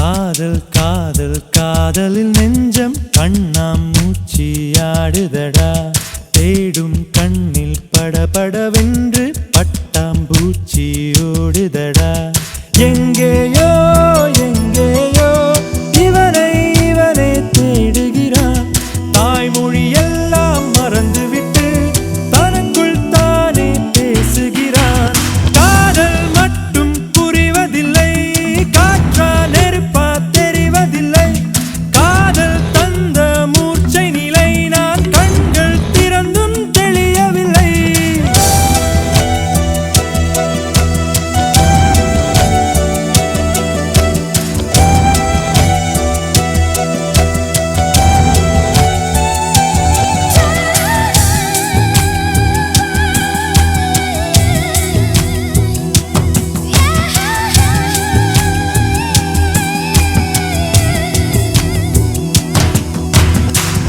காதல் காதல் காதலில் நெஞ்சம் கண்ணாம் மூச்சியாடுதடா தேடும் கண்ணில் படபடவென்று பட்டாம்பூச்சி ஓடுதடா எங்கேயோ எங்கேயோ இவனை இவனே தேடுகிறான் தாய்மொழி எல்லாம் மறந்துவிட்டு தனக்குள் தானே பேசுகிறான் காதல் மட்டும் புரிவதில்லை காற்றா நெருப்பா தெரிவதில்லை காதல் தந்த மூர்ச்சை நிலை நான் கண்கள் திறந்தும் தெளியவில்லை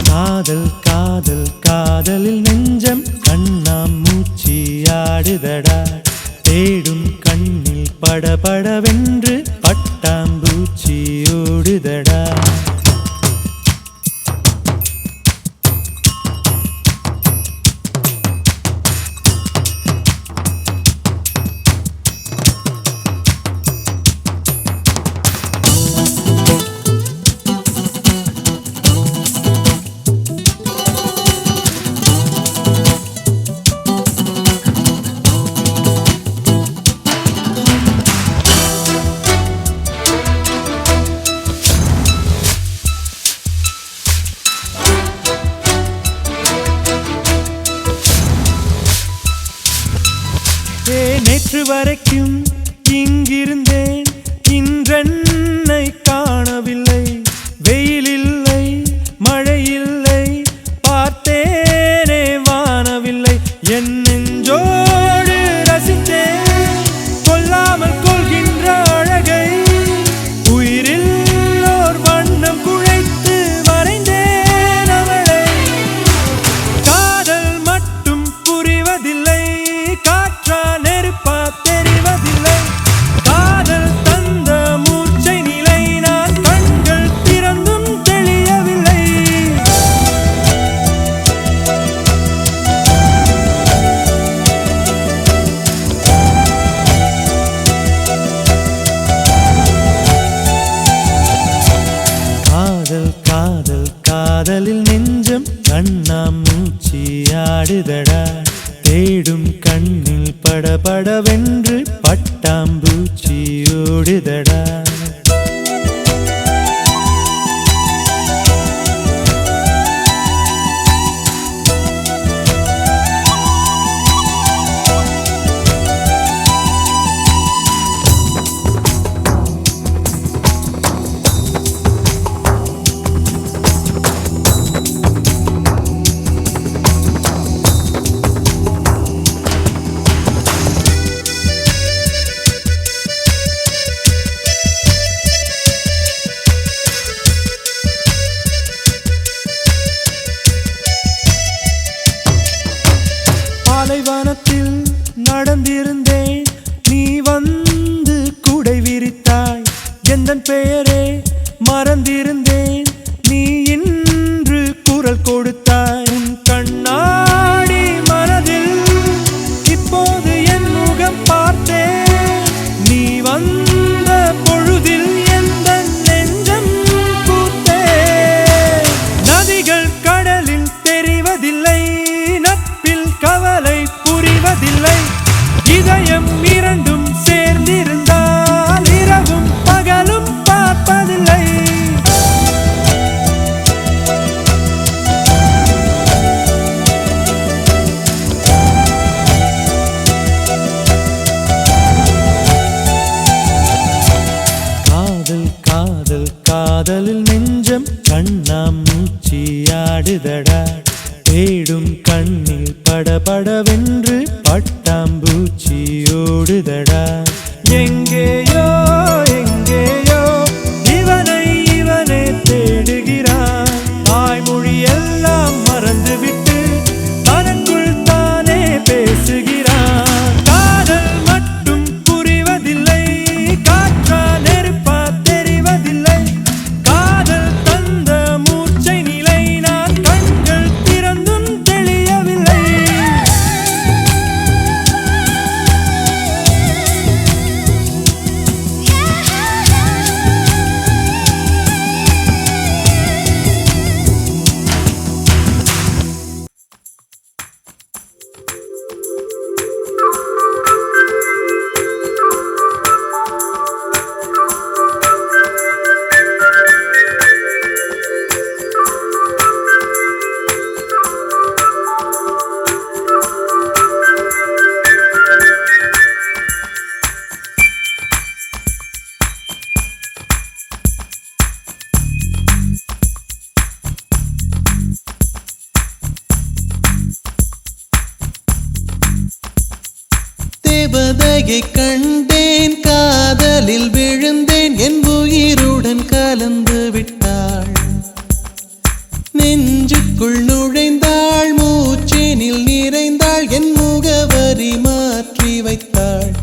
காதல் காதல் காதலில் நெஞ்சம் கண்ணாம் மூச்சியாடுதடா தேடும் கண்ணில் படபடவென்று பட்டாம்பூச்சி ஓடுதடா நேற்று வரைக்கும் இங்கிருந்தேன் இன்றென்னை காணவில்லை வெயில் இல்லை மழை இல்லை பார்த்தேனே வானவில்லை என் நெஞ்சோடு ரசித்தேன் கொல்லாமல் கொள்கின்ற அழகை உயிரில் ஓர் வண்ணம் குழைத்து வரைந்தேன் அவளை காதல் மட்டும் புரிவதில்லை காற்றா நெருப்பா தெரிவதில்லை காதல் தந்த மூர்ச்சை நிலை நான் கண்கள் திறந்தும் தெளியவில்லை காதல் காதல் காதலில் நெஞ்சம் கண்ணாம் மூச்சியாடுதடா தேடும் கண்ணில் படபடவென்று பட்டாம்பூச்சி ஓடுதடா பாலைவனத்தில் நடந்திருந்தேன் நீ வந்து குடை விரித்தாய் எந்தன் பெயரே மறந்திருந்தேன் நீ இன்று குரல் கொடுத்தாய் உன் கண்ணாடி மனதில் இப்போது என் முகம் பார்த்தேன் நீ வந்த பொழுதில் எந்தன் நெஞ்சம் பூத்தேன் நதிகள் கடலில் தெரிவதில்லை நட்பில் கவலை புரிவதில்லை இதயம் இரண்டும் சேர்ந்திருந்தால் இரவும் பகலும் பார்ப்பதில்லை காதல் காதல் காதலில் நெஞ்சம் கண்ணாம் மூச்சியாடுதடா தேடும் கண்ணில் படபடவென்று பட்டாம்பூச்சி ஓடுதடா எங்கேயோ எங்கேயோ இவனை இவனே தேடுகிறான் தாய்மொழி எல்லாம் மறந்துவிட்டு தனக்குள் தானே பேசுகிறான் காதல் மட்டும் புரிவதில்லை காற்றா நெருப்பா தெரிவதில்லை தேவதையை கண்டேன் காதலில் விழுந்தேன் என் உயிருடன் கலந்து விட்டாள் நெஞ்சுக்குள் நுழைந்தாள் மூச்சேனில் நிறைந்தாள் என் முகவரி மாற்றி வைத்தாள்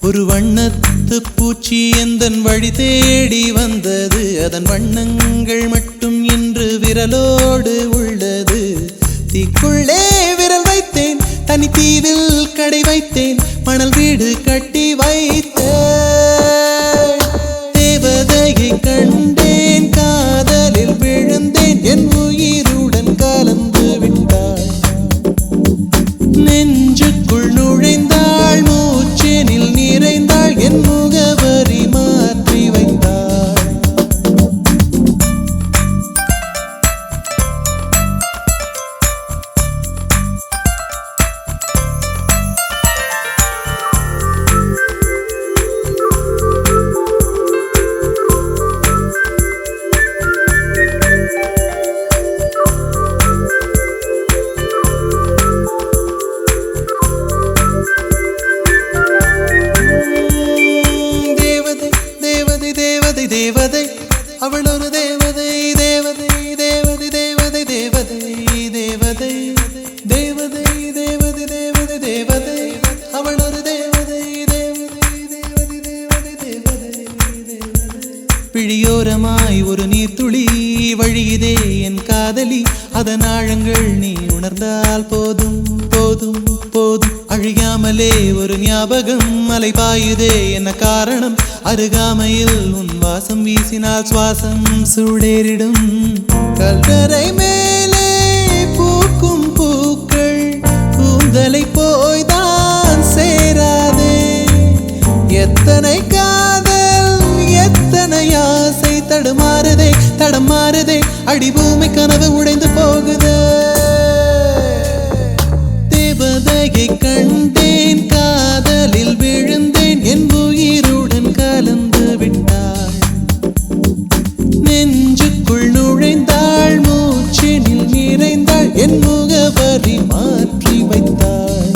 ஒரு வண்ணத்து பூச்சி எந்தன் வழி தேடி வந்தது அதன் வண்ணங்கள் மட்டும் இன்று விரலோடு உள்ளது தீக்குள்ளே விரல் வைத்தேன் தனி தீவில் கடை வைத்தேன் மணல் வீடு கட்டி வைத்தேன் தேவதையை கண்டேன் காதலில் விழுந்தேன் என் உயிருடன் கலந்து விட்டாள் நெஞ்சுக்குள் நுழைந்தாள் மூச்சேனில் நிறைந்தாள் என் முகவரி மாற்றி வைத்தாள் தேவதை அவள் ஒரு தேவதை தேவதை தேவதை தேவதை தேவதை தேவதை தேவதை தேவதை தேவதை தேவதை அவள் ஒரு தேவதை தேவதை தேவதை தேவதை தேவதை பிழியோரமாய் ஒரு நீர்த்துளி வழியுதே என் காதலி அதன் ஆழங்கள் நீ உணர்ந்தால் போதும் போதும் போதும் அழியாமலே ஒரு ஞாபகம் மலை பாயுதே என்ன காரணம் அருகாமையில் உன் வாசம் வீசினால் சுவாசம் சூடேறிடும் கல்கரை மேலே பூக்கும் பூக்கள் கூந்தலை போய்தான் சேராதே எத்தனை காதல் எத்தனை ஆசை தடுமாறுதே தடமாறுதே அடிபூமி கனவு உடைந்து போகுதே தேவதையை கண்டேன் காதலில் விழுந்தேன் என் உயிருடன் கலந்து விட்டாள் நெஞ்சுக்குள் நுழைந்தாள் மூச்செனில் நிறைந்தாள் என் முகவரி மாற்றி வைத்தாள்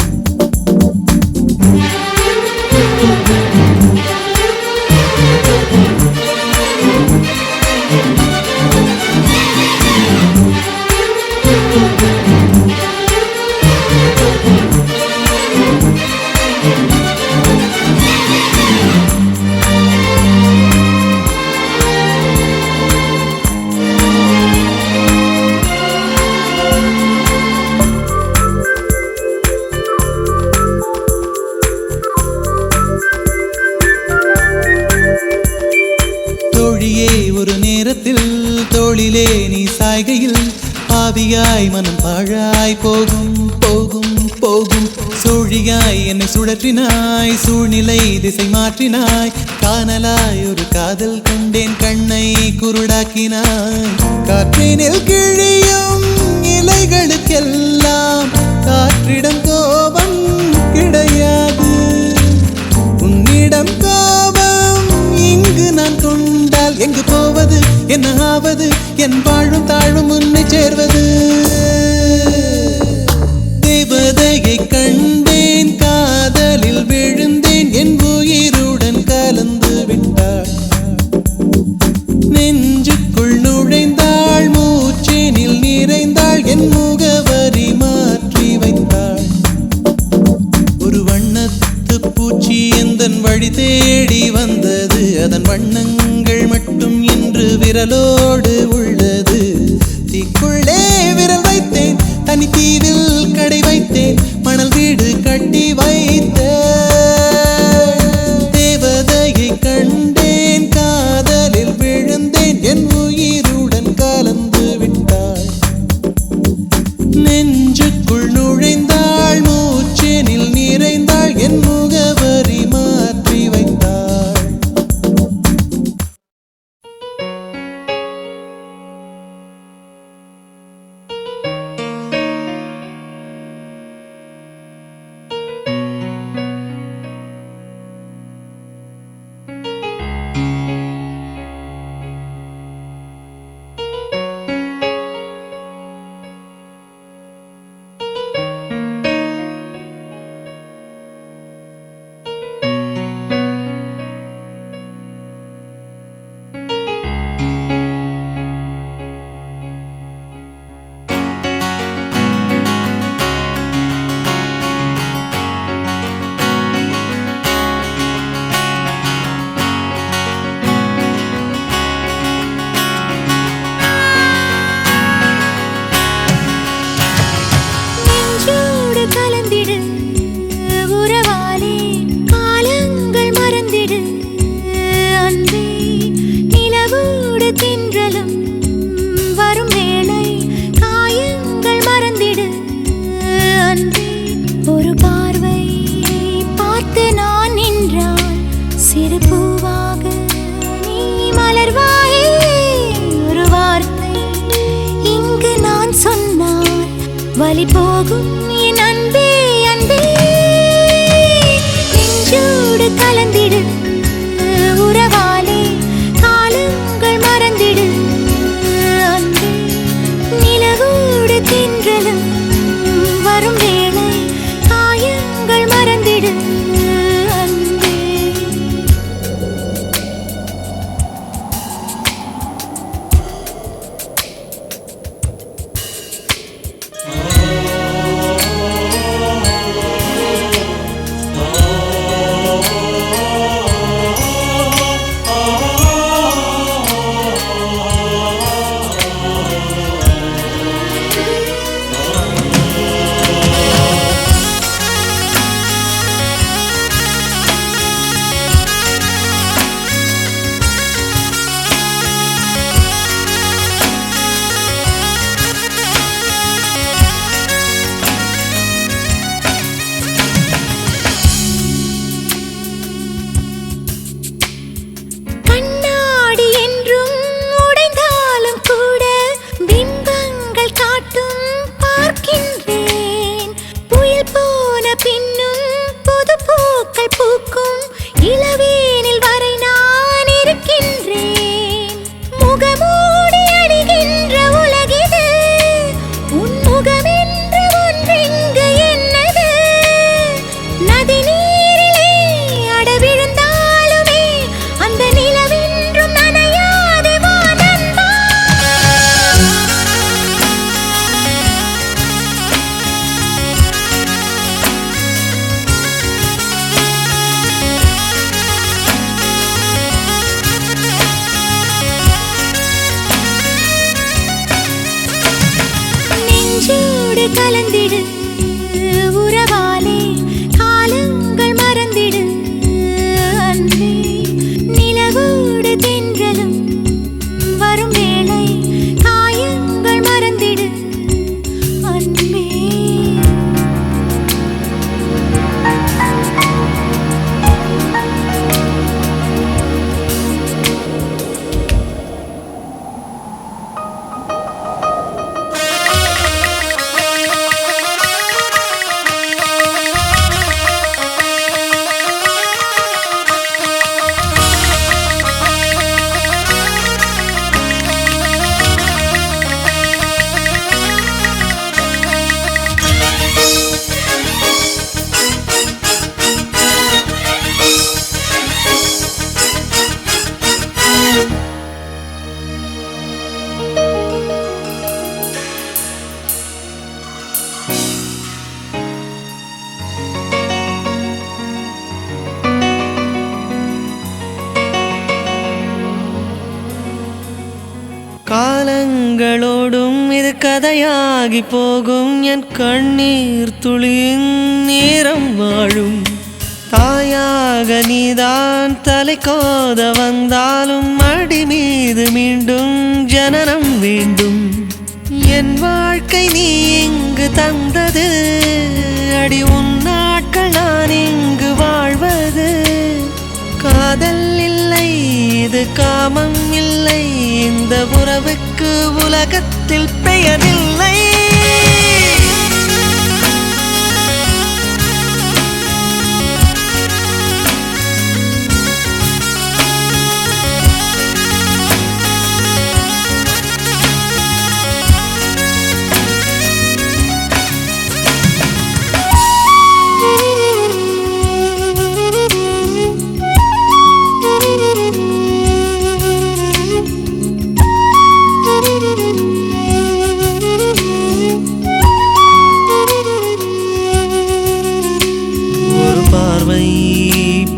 ஒரு நேரத்தில் தோளிலே நீ சாய்கையில் பாவியாய் மனம் பாழாய் போகும் போகும் போகும் சூழியாய் என்னை சுழற்றினாய் சூழ்நிலை திசை மாற்றினாய் காணலாய் ஒரு காதல் கொண்டேன் கண்ணை குருடாக்கினாய் காற்றினில் கிழியும் இலைகளுக்கெல்லாம் காற்றிடம் கோபம் கிடையாது உன்னிடம் கோபம் இங்கு நான் கொண்டால் எங்கு போவது என்ன ஆவது என் வாழும் தாழும் உன்னை சேர்வது தேவதையை கண்டேன் காதலில் விழுந்தேன் என் உயிருடன் கலந்து விட்டாள் நெஞ்சுக்குள் நுழைந்தாள் மூச்சேனில் நிறைந்தாள் என் முகவரி மாற்றி வைத்தாள் ஒரு வண்ணத்து பூச்சி எந்தன் வழி தேடி வந்தது அதன் வண்ணங்கள் மட்டும் இன்று விரலோடு உள்ளது தீக்குள்ளே விரல் வைத்தேன் தனி தீவில் கடை வைத்தேன் மணல் வீடு கட்டி வைத்தேன் தேவதையை கண்டேன் காதலில் விழுந்தேன் என் உயிருடன் கலந்து விட்டாள் நெஞ்சுக்குள் நுழைந்தாள் மூச்சேனில் நிறைந்தாள் என் முகவரி மாற்றி வைத்தாள் கலந்திடு உறவாலே காலங்கள் மறந்திடு அன்பே நிலவோடு தென்றலும் வரும் வேளை காயங்கள் மறந்திடு அன்பே ஒரு பார்வை பார்த்து நான் நின்றால் சிறு பூவாக நீ மலர்வாயே ஒரு வார்த்தை இங்கு நான் சொன்னால் வலி போகும் என் அன்பே அன்பே நெஞ்சோடு கலந்திடு உறவாலே காலங்கள் மறந்திடு அன்பே நிலவோடு தென்றலும் வரும் வேளை காயங்கள் மறந்திடு அன்பே கண்ணாடி என்றும் உடைந்தாலும் கூட பிம்பங்கள் காட்டும் பார்க்கின்றேன் புயல் போன பின்னும் புது பூக்கள் பூக்கும் இளவேனில் வரை நான் இருக்கின்றேன் முகமூடி அணிகின்ற உலகிது உன் முகமென்று ஒன்றெங்கு என்னது நதி நீரிலே அடவிழுந்தாலுமே அந்த நிலவென்றும் நனையாது வா நண்பா நெஞ்சோடு கலந்திடு உறவாலே காலங்கள் மறந்திடு அன்பே நிலவோடு தென்றலும் வரும் வேளை காயங்கள் மறந்திடு அன்பே காலங்களோடும் இது கதையாகி போகும் என் கண்ணீர் துளியின் நேரம் வாழும் தாயாக நீதான் தலை கோத வந்தாலும் அடி மீது மீண்டும் ஜனனம் வேண்டும் என் வாழ்க்கை நீ இங்கு தந்தது அடி உன் நாட்கள் நான் இங்கு வாழ்வது காதல் இல்லை இது காமம் இல்லை இந்த உறவுக்கு உலகத்தில் பெயரில்லை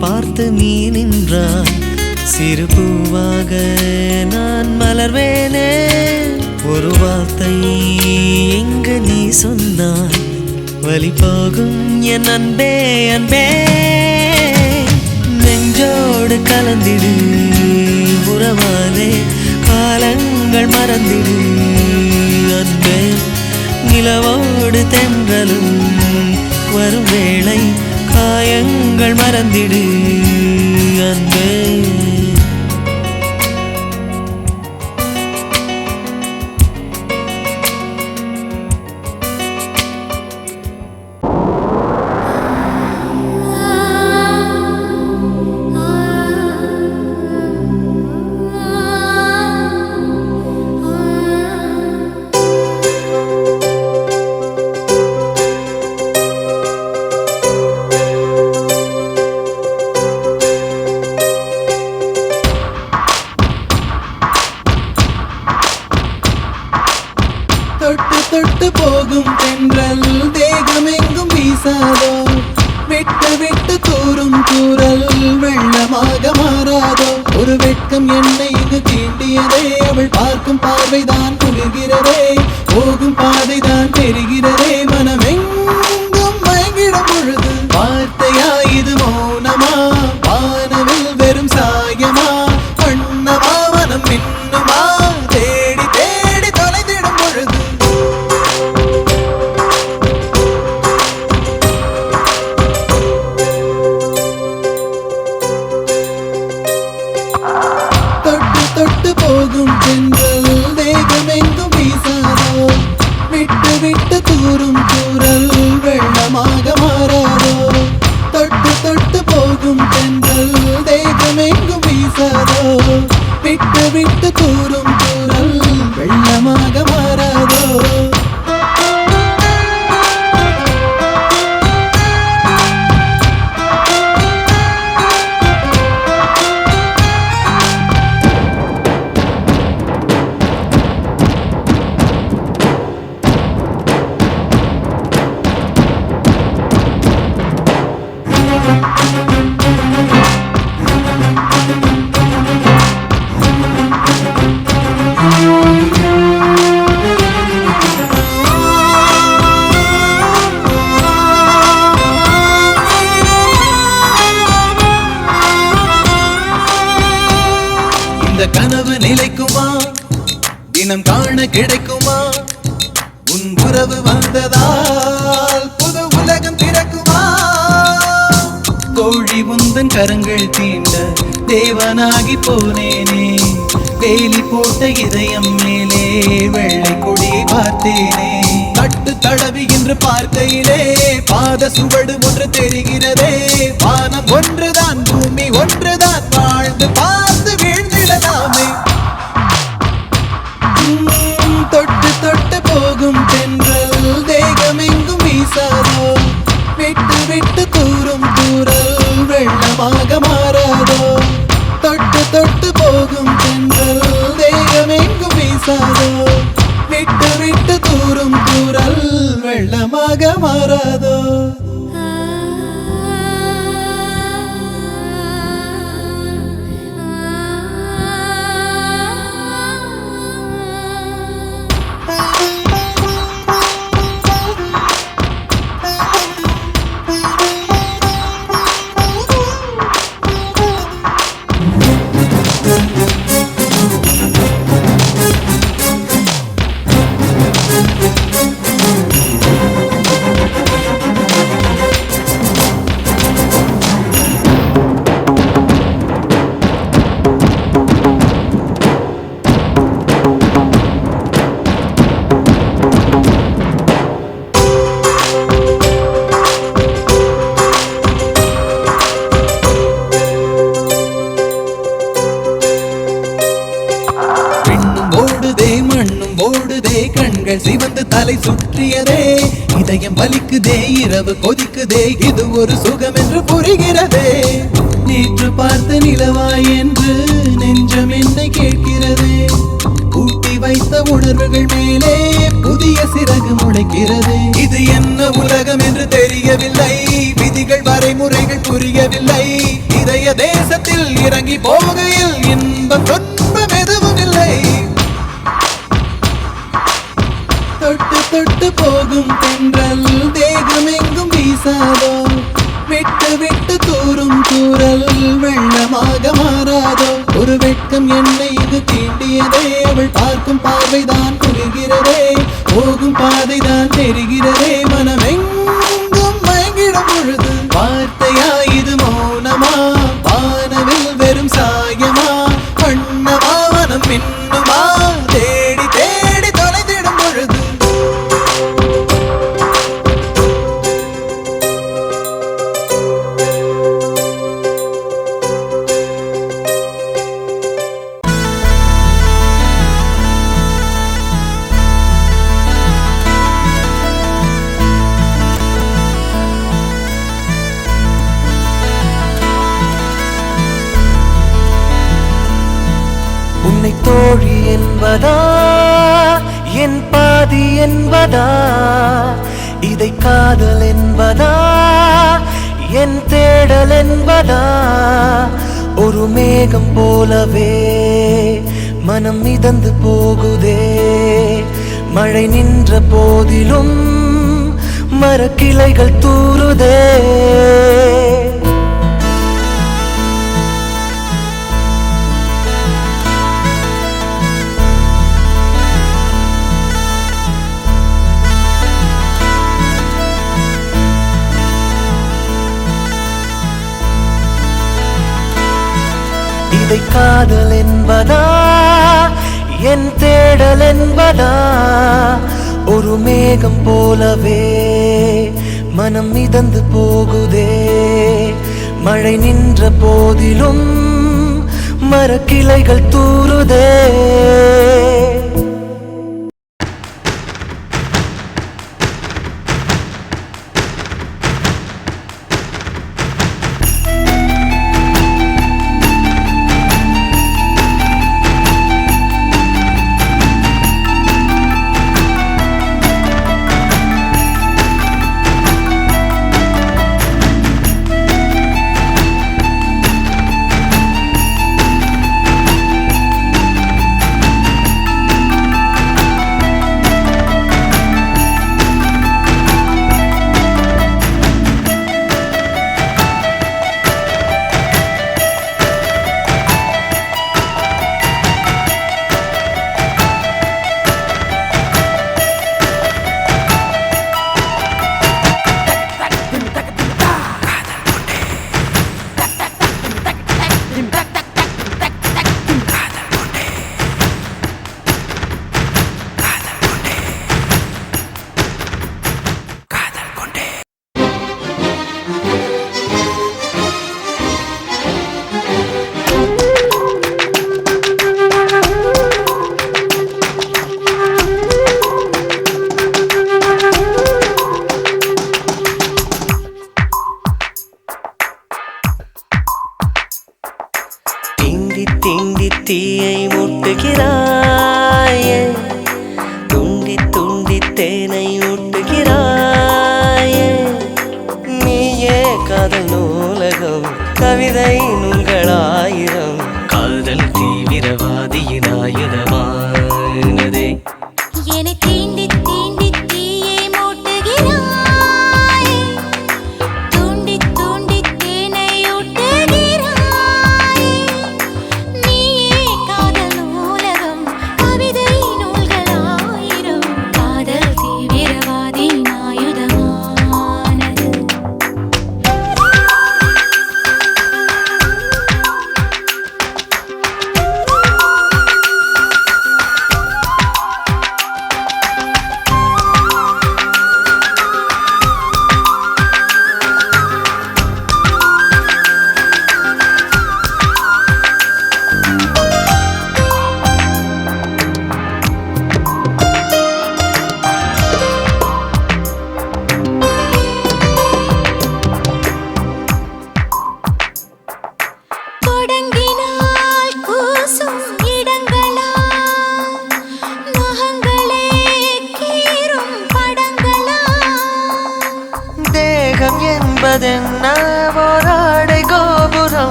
பார்த்து நீ நின்றாய் சிறு பூவாக நான் மலர்வேனே ஒரு வார்த்தை எங்கு நீ சொன்னாய் வலி போகும் என் அன்பே அன்பே நெஞ்சோடு கலந்திடு உறவாலே காலங்கள் மறந்திடு அன்பே நிலவோடு தென்றலும் வரும் வேளை காயங்கள் மறந்திடு அன்பே தொட்டு தொட்டு போகும் தென்றல் தேகமெங்கும் வீசாதோ விட்டு விட்டு தூரும் தூரல் வெள்ளமாக மாறாதோ ஒரு வெட்கம் என்னை இங்கு தீண்டியதே அவள் பார்க்கும் பார்வைதான் குளிர்கிறதே போகும் பாதைதான் தெரிகிறதே மனமெங்கும் மயங்கிடும் பொழுது வார்த்தையா இது மௌனமா வானவில் வெறும் சாயமா வண்ணமா மனம் மின்னுமா தேடி தேடி தொலைந்திடும் பொழுது தொட்டு தொட்டு போகும் தென்றல் தேகமெங்கும் வீசாதோ விட்டு விட்டு தூரும் தூரல் வெள்ளமாக மாறாதோ தொட்டு தொட்டு போகும் தென்றல் தேகமெங்கும் வீசாதோ விட்டு விட்டு தூரும் தூரல் வெள்ளமாக மாறாதோ இந்த கனவு நிலைக்குமா தினம் காண கிடைக்குமா உன் உறவு வந்ததால் புது உலகம் பிறக்குமா கோழி உந்தன் கரங்கள் தீண்ட தேவனாகி போனேனே வேலி போட்ட இதயம் மேலே வெள்ளை கொடியை பார்த்தேனே தட்டு தடவுகின்ற பார்க்கையிலே பாத சுவடு ஒன்று தெரிகிறதே வானம் ஒன்றுதான் பூமி ஒன்றுதான் வாழ்ந்து பார்த்து வீழ்ந்திடலாமே தொட்டு தொட்டு போகும் தென்றல் தேகமெங்கும் வீசாதோ விட்டு விட்டு தூரும் தூரல் வெள்ளமாக மாறாதோ தொட்டு தொட்டு போகும் தென்றல் தேகமெங்கும் வீசாதோ விட்டு விட்டு தூரும் தூரல் வெள்ளமாக மாறாதோ கண்கள் சிவந்து தலை சுற்றியதே இதயம் வலிக்குதே இரவு கொதிக்குதே இது ஒரு சுகம் என்று புரிகிறதே நேற்று பார்த்த நிலவாய் என்று நெஞ்சம் என்னை கேட்கிறதே ஊட்டி வைத்த உணர்வுகள் மேலே புதிய சிறகு முளைக்கிறது இது என்ன உலகம் என்று தெரியவில்லை விதிகள் வரைமுறைகள் புரியவில்லை இதய தேசத்தில் இறங்கி போகையில் இன்பம் துன்பம் எதுவும் இல்லை தொட்டு தொட்டு போகும் தென்றல் தேகமெங்கும் வீசாதோ விட்டு விட்டு தூரும் தூரல் வெள்ளமாக மாறாதோ ஒரு வெட்கம் என்னை இது தீண்டியதே அவள் பார்க்கும் பார்வைதான் புரிகிறதே போகும் பாதைதான் தெரிகிறதே மனமெங்கும் மயங்கிடும் பொழுது வார்த்தையா இது மௌனமா வானவில் வெறும் சாயமா வண்ணமா மனம் மின்னுமா தேடி தேடி தொலைந்திடும் பொழுது உன்னை தோழி என்பதா என் பாதி என்பதா இதை காதல் என்பதா என் தேடல் என்பதா ஒரு மேகம் போலவே மனம் மிதந்து போகுதே மழை நின்ற போதிலும் மரக்கிளைகள் தூறுதே இதை காதல் என்பதா என் தேடல் என்பதா ஒரு மேகம் போலவே மனம் மிதந்து போகுதே மழை நின்ற போதிலும் மரக்கிளைகள் தூறுதே தீண்டி தீயை மூட்டுகிறாயே துண்டி துண்டி தேனை ஊட்டுகிறாயே நீயே காதல் நூலகம் கவிதை நூல்களாயிரம் காதல் தீவிரவாதியின் ஆயுதமானதே என்னை தீண்டி தீண்டி தீயை மூட்டுகிறாய் தூண்டி தூண்டி தேனை ஊட்டுகிறாய் நீயே காதல் நூலகம் கவிதை நூல்களாயிரம் காதல் தீவிரவாதியின் ஆயுதமானது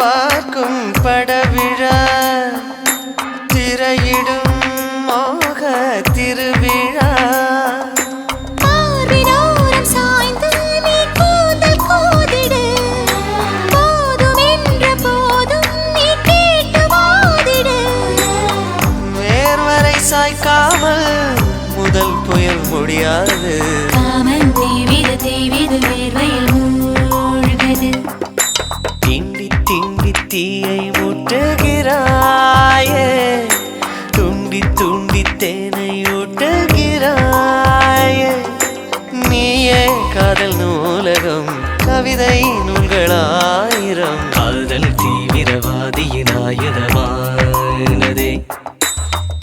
பார்க்கும் படவிழா திரையிடும் மோக திருவிழா பார்வினோரம் சாய்ந்து நீ கூந்தல் கோதிடு போதும் என்ற போதும் நீ கேட்டு வாதிடு வேர்வரை சாய்க்காமல் முதல் புயல் முடியாது காமன் தீவிது வேர்வையில் மூழ்கது திண்டி திண்டி தீயை மூட்டுகிறாயே துண்டி துண்டி தேனை ஊட்டுகிறாயே நீயே காதல் நூலகம் கவிதை நூல்களாயிரம் காதல் தீவிரவாதியின் ஆயுதமானதே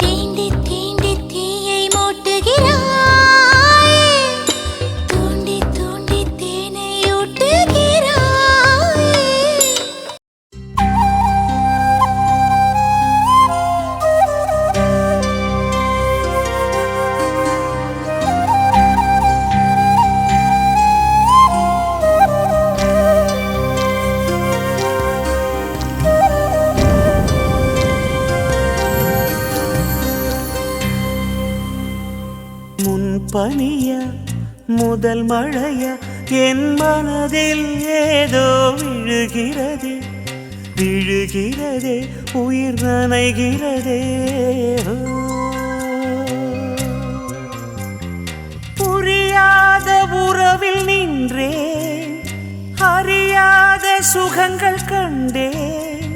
தீண்டி தீண்டி தீயை மூட்டுகிறாய் தூண்டி தூண்டி தேனை ஊட்டுகிறாய் முன்பனிய முதல் மழைய என் மனதில் ஏதோ விழுகிறதே விழுகிறதே உயிர் நனைகிறதே புரியாத உறவில் நின்றேன் அறியாத சுகங்கள் கண்டேன்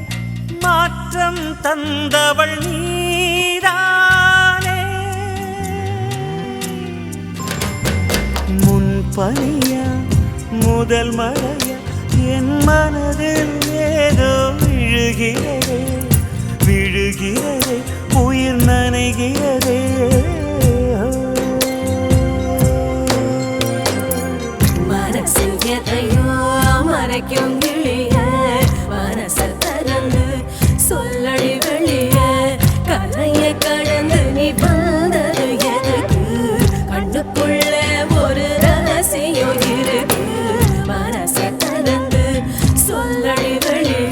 மாற்றம் தந்தவள் நீதானே முன்பனியா முதல் மழையா என் மனதில் ஏதோ விழுகிறதே விழுகிறதே உயிர் நனைகிறதே மனசில் எதையோ மறைக்கும் கிளிய மனசை திறந்து சொல்லடி வெளிய கரைய கடந்து நீ வந்தது எதுக்கு கண்ணுக்குள்ள ஒரு ரகசியம் இருக்கு மனசை திறந்து சொல்லடி வெளிய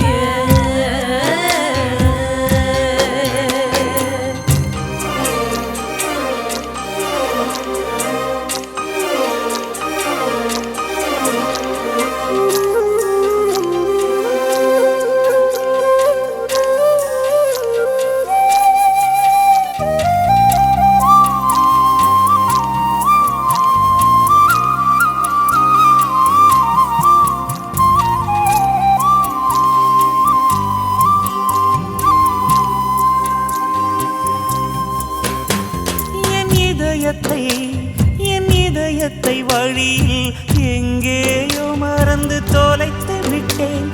என் இதயத்தை வழியில் எங்கேயோ மறந்து தொலைத்து விட்டேன்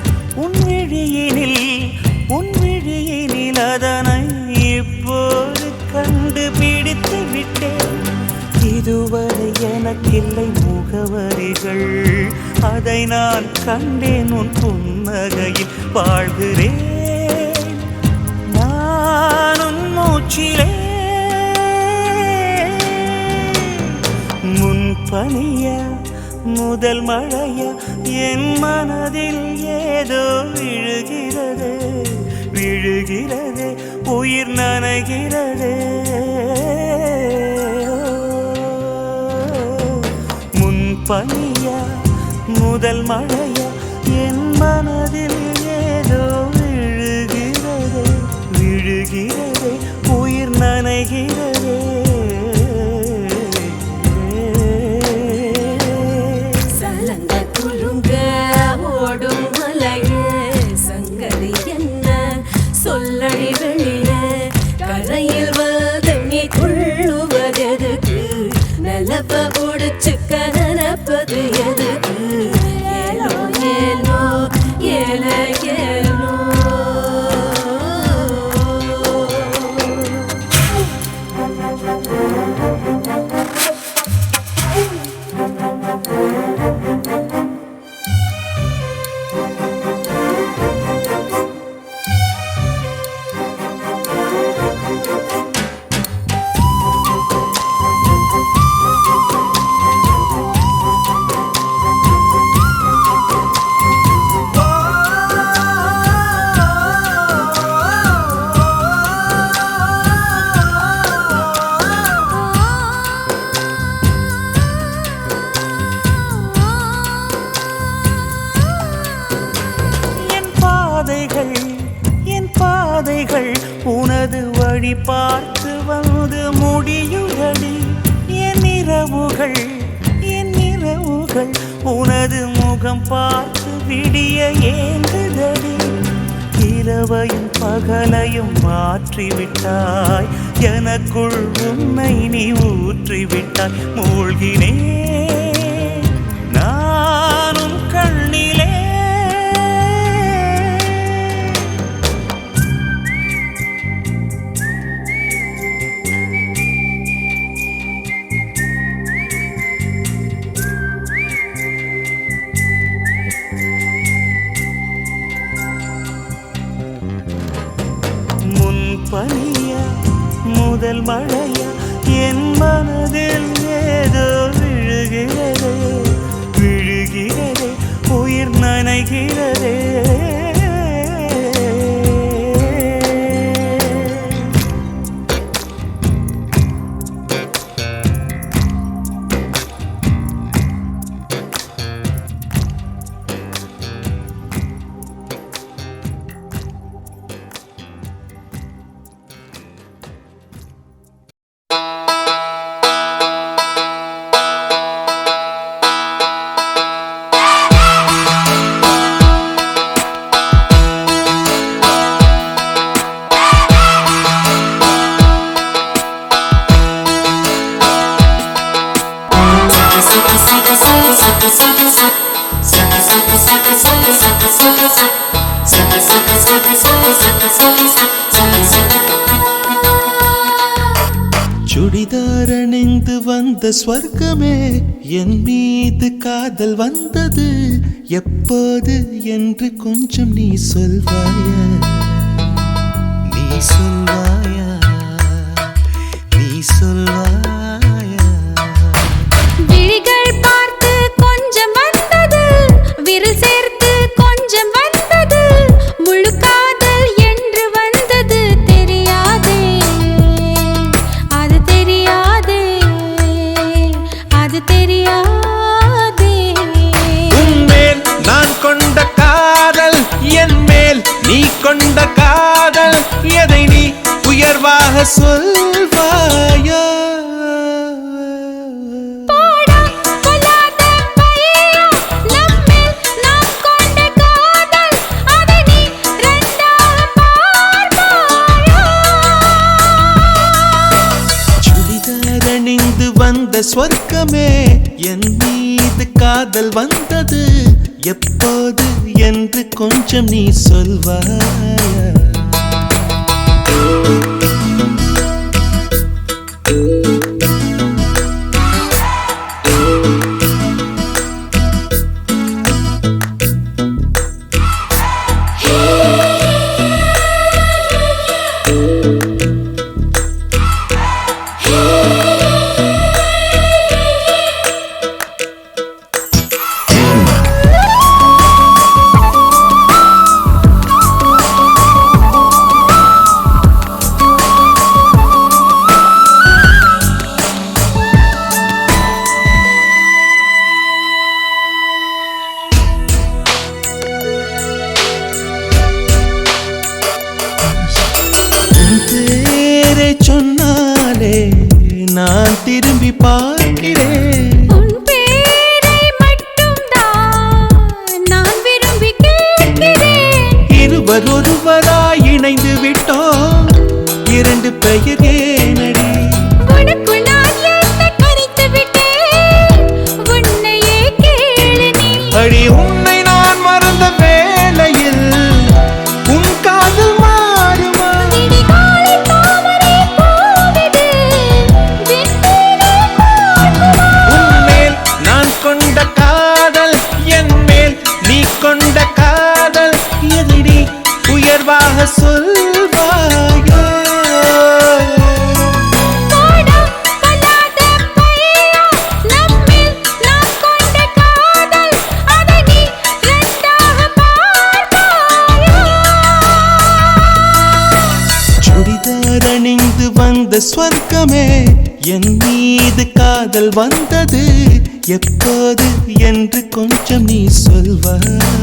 உன் விழியினில் அதனை இப்போது கண்டுபிடித்து விட்டேன் இதுவரை எனக்கில்லை முகவரிகள் அதை நான் கண்டேன் உன் புன்னகையில் வாழ்கிறேன் நான் உன் மூச்சிலே முன்பனியா முதல் மழையா என் மனதில் ஏதோ விழுகிறது விழுகிறது உயிர் நனைகிறது முன்பனியா முதல் மழையா என் மனதில் ஏதோ விழுகிறது விழுகிறது உயிர் நனைகிறது சலங்க குலுங்க ஓடும் மலையே சங்கதி என்ன சொல்லடி வெளிய கரையில் வந்து நீ துள்ளுவதெதுக்கு நிலப்ப முடிச்சுக்க நினைப்பது எதுக்கு ஏலோ ஏலோ ஏல ஏலோ பார்த்து வந்து முடியுதடி என் இரவுகள் உனது முகம் பார்த்து விடிய ஏங்குதடி இரவையும் பகலையும் மாற்றிவிட்டாய் எனக்குள் உன்னை நீ ஊற்றிவிட்டாய் மூழ்கினேன் நானும் கண்ணிலே பனியா முதல் மழையா என் மனதில் ஏதோ விழுகிறதே உயிர் நனைகிறதே சுடிதார் அணிந்து வந்த ஸ்வர்க்கமே என் மீது காதல் வந்தது எப்போது என்று கொஞ்சம் நீ சொல்வாயா விழிகள் பார்த்து கொஞ்சம் வந்தது விரல் சேர்த்து கொஞ்சம் வந்தது முழு காதல் என்று வந்தது தெரியாதே உன்மேல் நான் கொண்ட காதல் என் மேல் நீ கொண்ட காதல் எதை நீ உயர்வாக சொல்வாயா வந்த ஸ்வர்க்கமே என் மீது காதல் வந்தது எப்போது என்று கொஞ்சம் நீ சொல்வாயா நான் திரும்பி பார்க்கிறேன் உன் பேரை மட்டும்தான் நான் விரும்பி கேட்கிறேன் இருவர் ஒருவராய் இணைந்து விட்டோம் இரண்டு பெயர் ஏனடி உனக்கு நான் என்னை கணித்து விட்டேன் உன்னையே கேளு நீ அடி உன்னை நான் மறந்த வேளையில் உன் காதல் மாறுமா கொண்ட காதல் என் மேல் நீ கொண்ட காதல் எதிரி உயர்வாக சொல்வாயா சுடிதார் அணிந்து வந்த ஸ்வர்க்கமே என் மீது காதல் வந்தது எப்போது என்று கொஞ்சம் நீ சொல்வாயா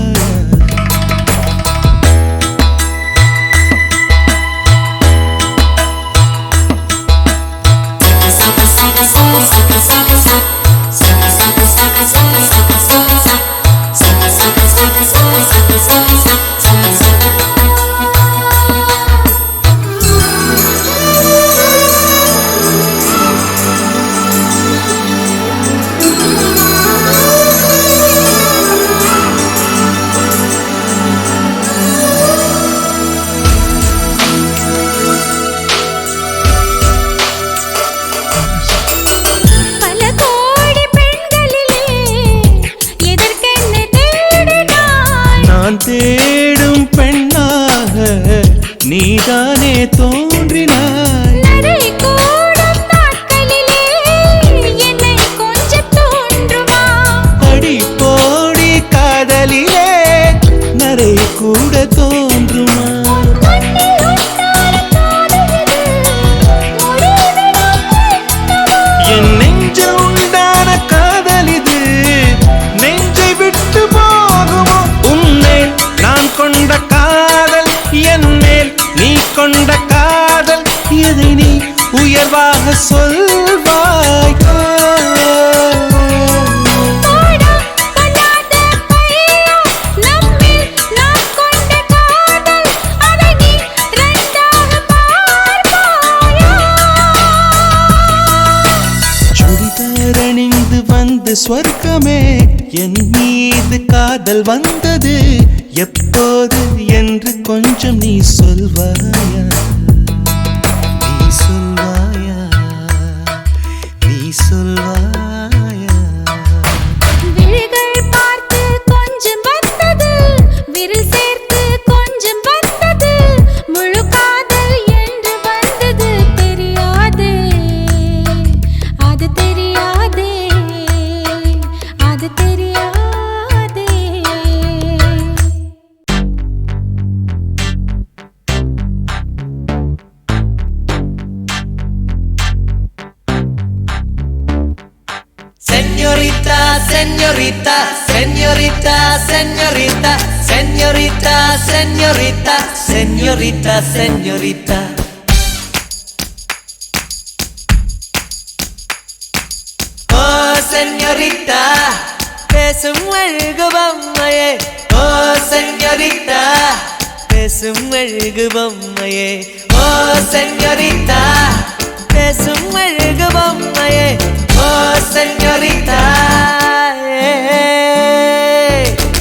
தேடும் பெண்ணாக நீதானே தோன்றினாய். நரை கூடும் நாட்களிலே என்னை கொஞ்சம் தோன்றுமா? அடி போடி காதலிலே நரை கூட தோன்றுமா? கண்ணில் உண்டான காதல் இது முடிவிடும் எண்ணமா? என் நெஞ்சில் உண்டான காதல் இது நெஞ்சை விட்டு போகுமோ? உன்மேல் நான் கொண்ட காதல், என் மேல் நீ கொண்ட காதல், எதை நீ உயர்வாக சொல்வாய்? போடா பண்ணாத பையா, நம்மில் நான் கொண்ட காதல், அதை நீ ரெண்டாக பார்ப்பாயா? சுடிதார் அணிந்து வந்த ஸ்வர்க்கமே, என் மீது காதல் வந்தது எப்போது என்று கொஞ்சம் நீ சொல்வாயா? நீ சொல்வாயா? நீ சொல்வாயா? விழிகள் பார்த்து கொஞ்சம் வந்தது, விரல் சேர்த்து கொஞ்சம் வந்தது, முழு காதல் என்று வந்தது தெரியாதே, அது தெரியாதே, அது தெரியாதே. Señorita, señorita, señorita, señorita, señorita, señorita, señorita, señorita. Oh, señorita, பேசும் அழகு பொம்மையே. Oh, señorita, பேசும் அழகு பொம்மையே. Oh, señorita, பேசும் அழகு பொம்மையே. Oh, señorita,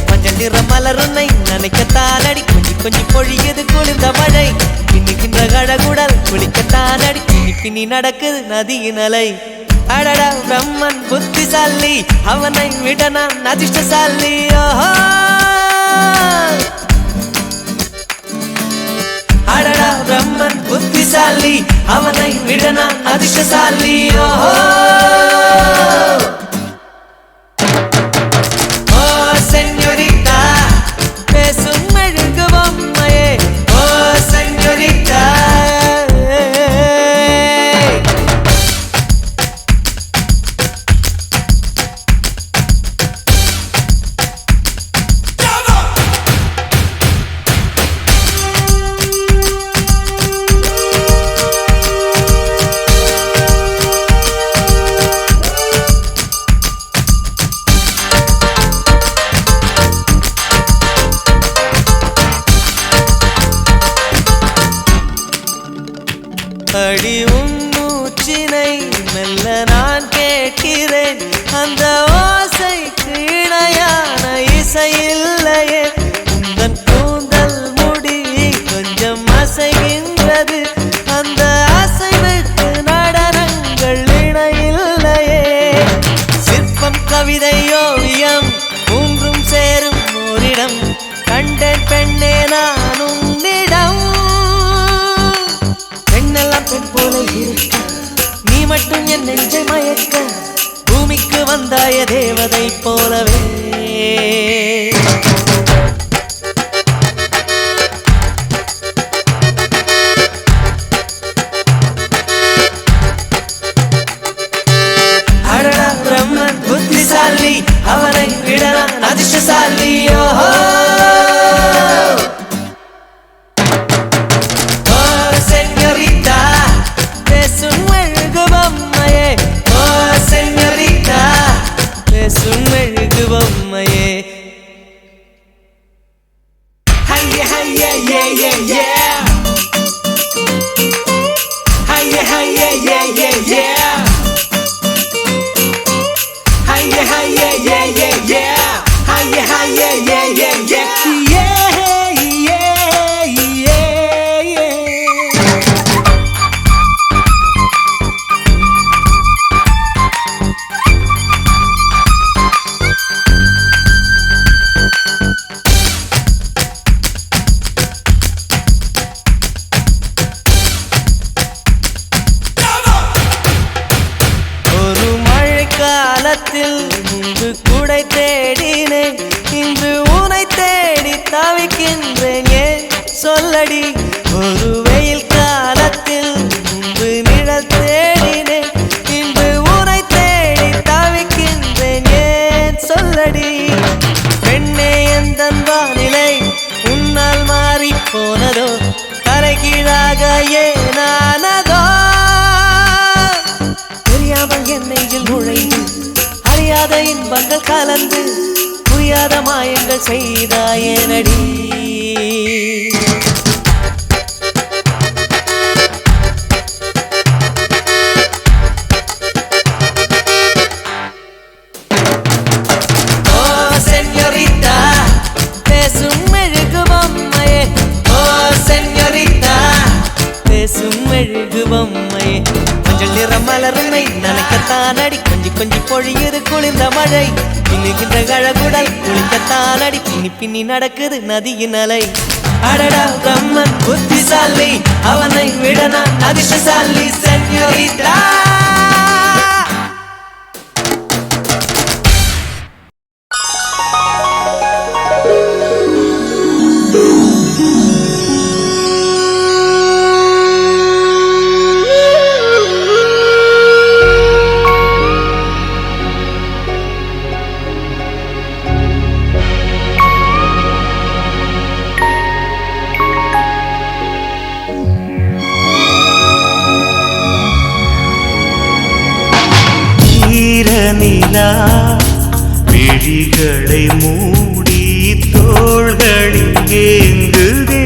மஞ்சள் நிற மலருன்னை நினைக்கத்தானடி, கொஞ்சி கொஞ்சி பொழியுது குளிர்ந்த மழை, பின்னுகின்ற கழகுடல் குளிக்கத்தானடி, பின்னி பின்னி நடக்குது நதியின் அலை. அடடா பிரம்மன் புத்திசாலி, அவனை விட நான் அதிர்ஷ்டசாலி. ஓஹோ, அடடா பிரம்மன் புத்திசாலி, அவனை விட நான் அதிர்ஷ்டசாலி. ஓஹோ, ஓ செஞோரிட்டா, பேசும் அழகு பொம்மையே. ஓ செஞோரிட்டா, அடி உன் மூச்சினை மெல்ல நான் கேட்கிறேன், அந்த ஓசைக்கு இணையான இசை இல்லையே. உந்தன் கூந்தல் முடி கொஞ்சம் அசைகின்றது, அந்த அசைவுக்கு நடனங்கள் இணையில்லையே. சிற்பம் கவிதை ஓவியம் மூன்றும் சேரும் ஓரிடம், கண்டேன் பெண்ணே நான் உன்னிடம். பெண்ணெல்லாம் பெண் போல இருக்க, நீ மட்டும் என் நெஞ்சை மயக்க, பூமிக்கு வந்தாய தேவதை போலவே. அடடா பிரம்மன் புத்திசாலி, அவனை விட நான் அதிர்ஷ்டசாலி. ஓஹோ, பேசும் அழகு பொம்மையே. ஓ செஞோரிட்டா, பேசும் அழகு பொம்மையே. ஹைய ஹைய ஏ ஏ ஏ, ஹைய ஹைய ஏ ஏ ஏ, ஹைய ஹைய ஏ ஏ ஏ, ஹைய ஹைய ஏ ஏ ஏ. சொல்லடி ஒரு வெயில் காலத்தில் முன்பு நிழல் தேடினேன் இன்று உனை தேடி தவிக்கின்றேன் ஏன் சொல்லடி பெண்ணே எந்தன் வானிலை உன்னால் மாறி போனதோ கரைகீழாக ஏனானதோ தெரியாமல் என் நெஞ்சில் நுழைந்து அறியாத இன்பங்கள் கலந்து புரியாத மாயங்கள் செய்தாயேனடி மஞ்சள் நிற மலருமை நனைக்கத்தானடி கொஞ்சி கொஞ்சி பொழியுது குளிர்ந்த மழை பின்னுகின்ற கழகுடல் குளிக்கத்தானடி பின்னி பின்னி நடக்குது நதியின் அலை அடடா பிரம்மன் புத்திசாலி அவனை விட நான் அதிர்ஷ்டசாலி சென்யோரிட்டா நிலா விழிகளை மூடி தோள்களில் ஏங்குதே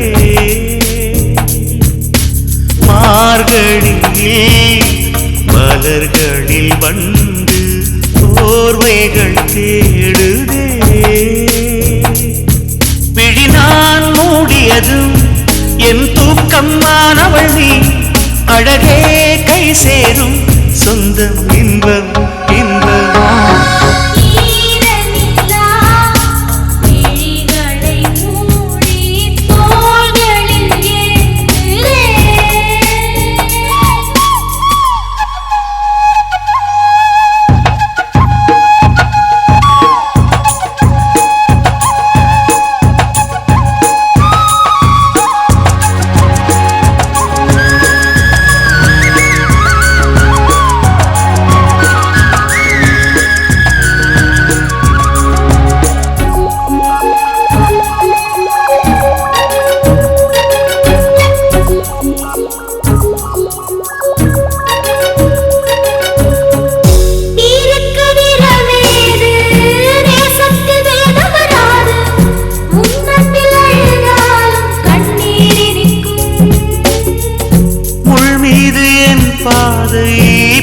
மார்கழியில் மலர்களில் வந்து போர்வைகள் தேடுதே விழி நான் மூடியதும் என் தூக்கமானவள் நீ அழகே கை சேரும் சொந்தம் இன்பம்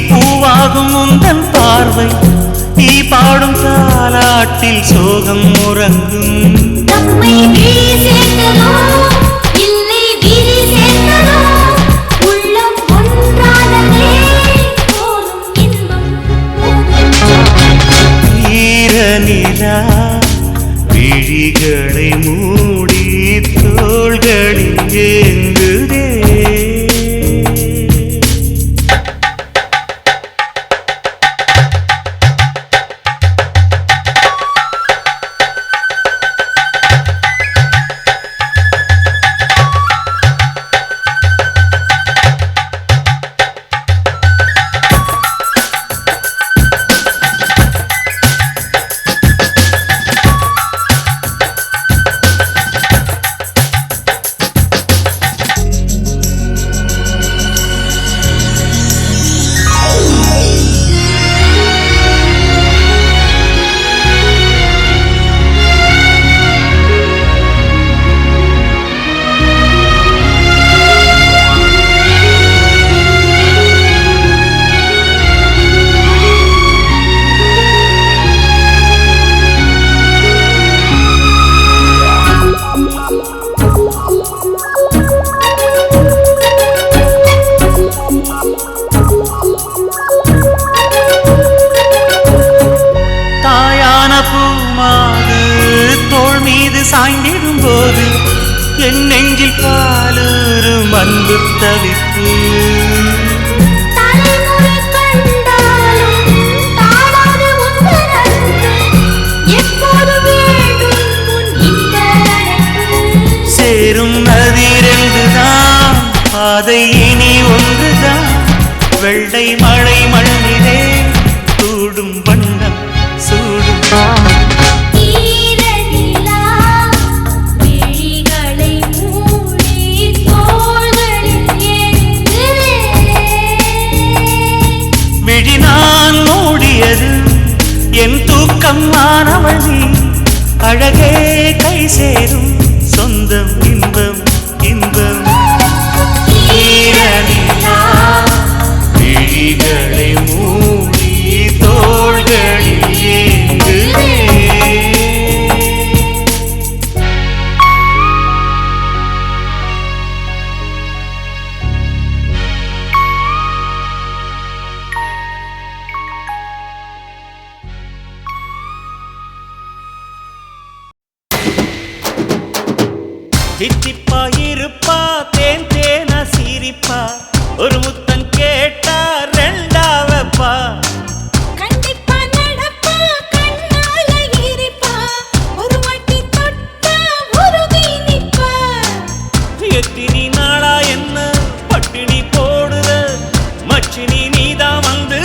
பூவாகும் உந்தன் பார்வை நீ பாடும் தாலாட்டில் சோகம் உறங்கும் ஈரநிலா விழிகளை மூடி தோள்களில் ஏங்குதே சாய்ந்திடும் போது என் நெஞ்சில் பாலூரும் அன்பு தவிப்பு சேரும் நதி பாதை இனி ஒன்றுதான், வெள்ளை மழை மண்ணிலே சூடும் வண்ணம் சூடும். ஈரநிலா விழிகளை மூடி தோள்களில் ஏந்துதே. விழி நான் மூடியது என் தூக்கம் ஆனவள் நீ, அழகே கை சேரும் சொந்தம் இன்பம் இன்பம். ஈரநிலா விழிகளை மூடி தோள்களில் ஏந்துதே. தித்திப்பா இருப்பா தேன் தேனா சிரிப்பா, ஒரு முத்தம் கேட்டா ரெண்டாவப்பா. கண்டிப்பா நடப்பா கண்ணால ஈரிப்பா, ஒரு வாட்டி தொட்டா உருகி நிப்பா. எத்தினி நாளா என்ன பட்டினி போடுற, மச்சினி நீதான் வந்து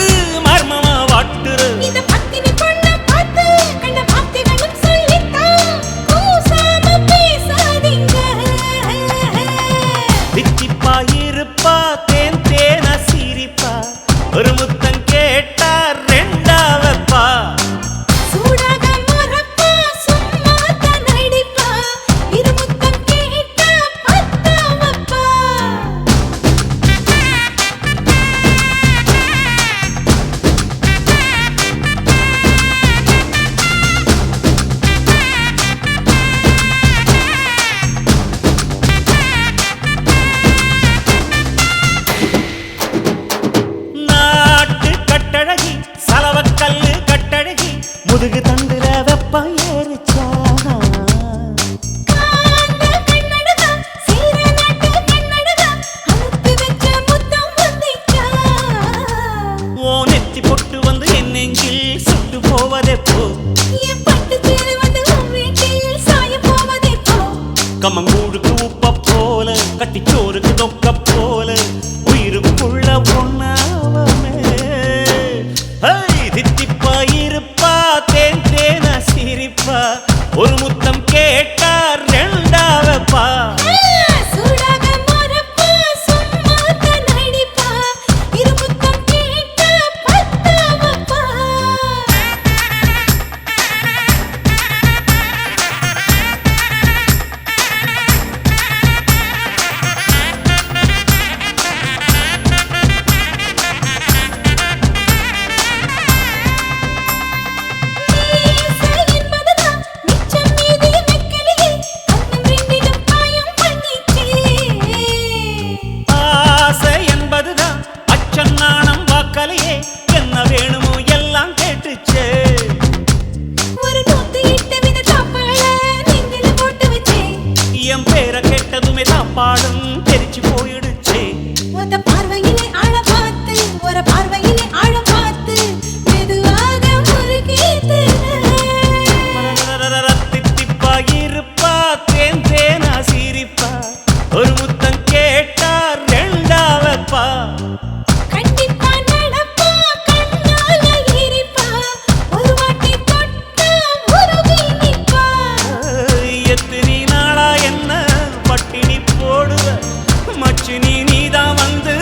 மர்மமா வாட்டுற. இந்த பத்தினி பொண்ண பார்த்து கண்ட வார்த்தைகளும் சொல்லித்தான், கூசாம பேசாதீங்க. தித்திப்பா இருப்பா தேன் தேனா சிரிப்பா, ஒரு முத்தம் கேட்டா ரெண்டாவப்பா. சூடாக மறப்பா சும்மா தான் அடிப்பா, இருமுத்தம் கேட்டா பத்தாவப்பா. நாட்டு கட்டழகி சலவக்கல்லு கட்டழகி, முதுகு தண்டுல வெப்பம் ஏறிச்சா. காந்த கண்ணழகா சீர நாட்டு கண்ணழகா, அனுப்பி வச்ச முத்தம் வந்துச்சா. ஓ நெத்தி பொட்டு வந்து என் நெஞ்சில் சுட்டு போவதே போ, என் பட்டு சேலை வந்து உன் வீட்டில் சாய போவதே போ. கம்மங்கூடுக்கு உப்ப போல கட்டிச்சோறுக்கு தொக்க போல, உயிருக்குள்ள ஒண்ணாவமே. தித்திப்பா இருப்பா தேன் தேனா சிரிப்பா, ஒரு முத்தம் கேட்டா ரெண்டாவப்பா. சூடாக மறப்பா சும்மா தான் அடிப்பா, இருமுத்தம் கேட்டா பத்தாவப்பா. மீசை என்பதுதான் மிச்சம் மீதி வைக்கலையே, கண்ணம் ரெண்டிலும் காயம் பண்ணிச்சே. ஆசை என்பதுதான் அச்சம் நாணம் வாக்கலையே, என்ன வேணுமோ எல்லாம் கேட்டுச்சே. ஒரு நூத்தி எட்டு வித சாப்பாட நெஞ்சில போட்டு வச்சேன், என் பேரை கேட்டதுமே சாப்பாடும் தெரிச்சு போயிடுச்சே. ஒத்த பார்வையிலே ஆழ பார்த்து, ஒரு பார்வையிலே ஆழ பார்த்து, மெதுவாக முறுக்கேத்து. தித்திப்பா இருப்பா தேன் தேனா சிரிப்பா, ஒரு முத்தம் கேட்டா ரெண்டாவப்பா. கண்டிப்பா நடப்பா கண்ணால ஈரிப்பா, ஒரு வாட்டி தொட்டா உருகி நிப்பா. எத்தினி நாளா என்ன பட்டினி போடுற, மச்சினி நீதான் வந்து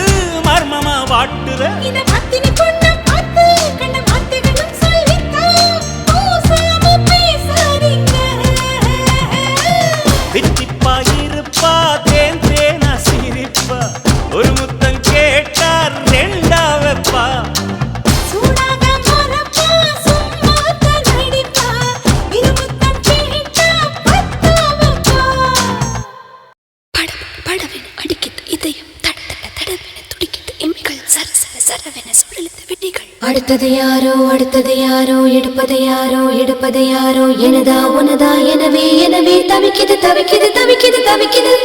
மர்மமா வாட்டுற. இந்த பத்தினி பொண்ண பார்த்து கண்ட வார்த்தைகளும் சொல்லித்தான், கூசாம பேசாதீங்க. தித்திப்பா இருப்பா தேன் தேனா சிரிப்பா, ஒரு முத்தம் கேட்டா ரெண்டாவப்பா. சூடாக மறப்பா சும்மா தான் அடிப்பா, இருமுத்தம் கேட்டா பத்தாவப்பா. படபடவென அடிக்கிது இதயம், தடதட தடவென துடிக்கிது எம்மிகள், சரசர சரவென சுழலுது விழிகள். அடுத்தது யாரோ அடுத்தது யாரோ, எடுப்பது யாரோ எடுப்பது யாரோ, எனதா உனதா எனவே எனவே தவிக்குது தவிக்குது தவிக்குது தவிக்குது.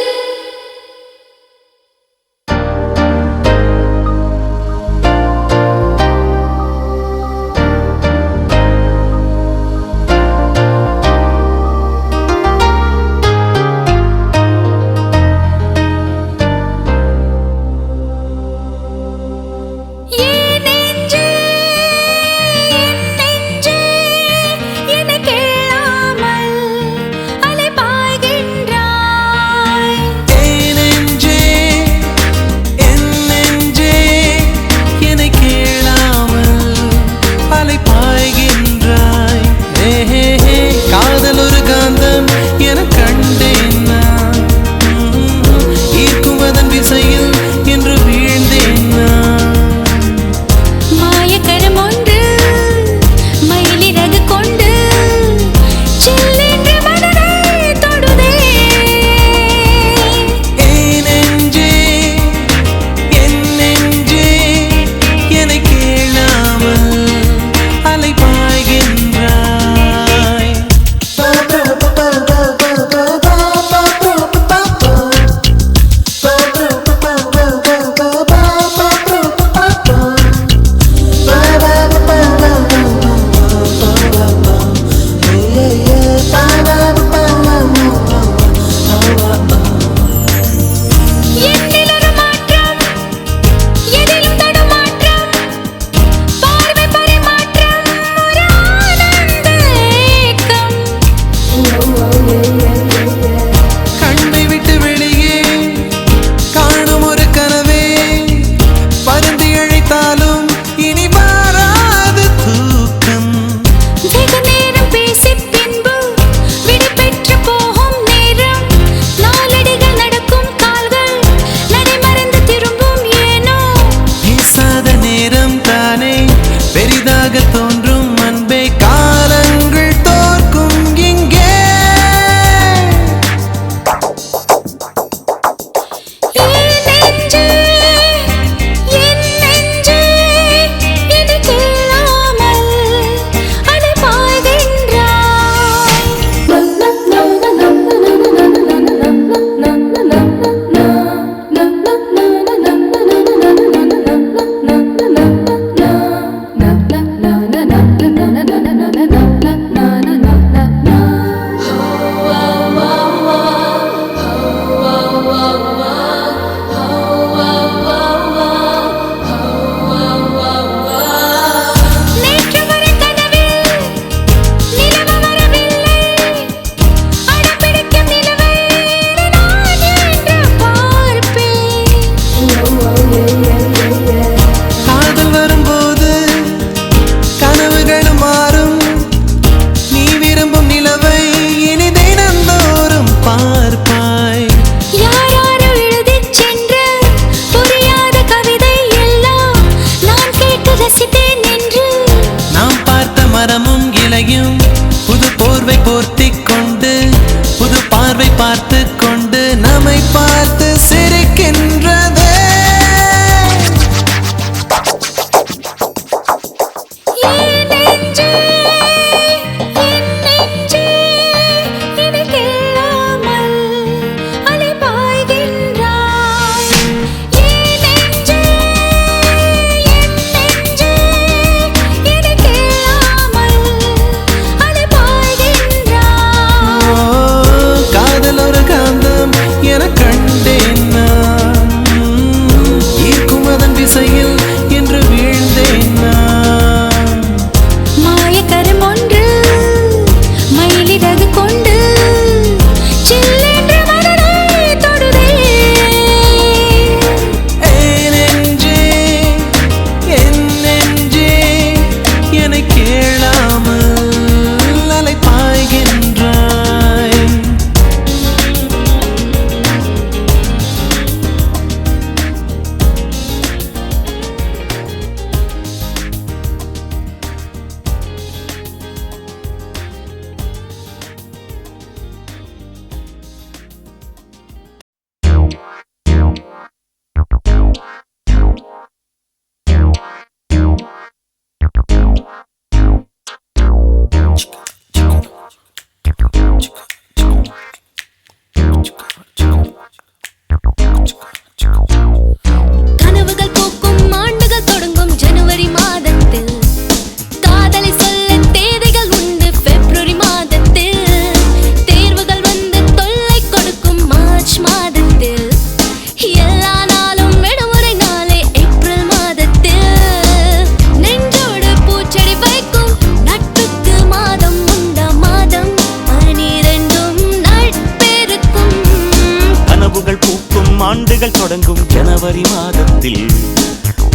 ஆண்டுகள் தொடங்கும் ஜனவரி மாதத்தில்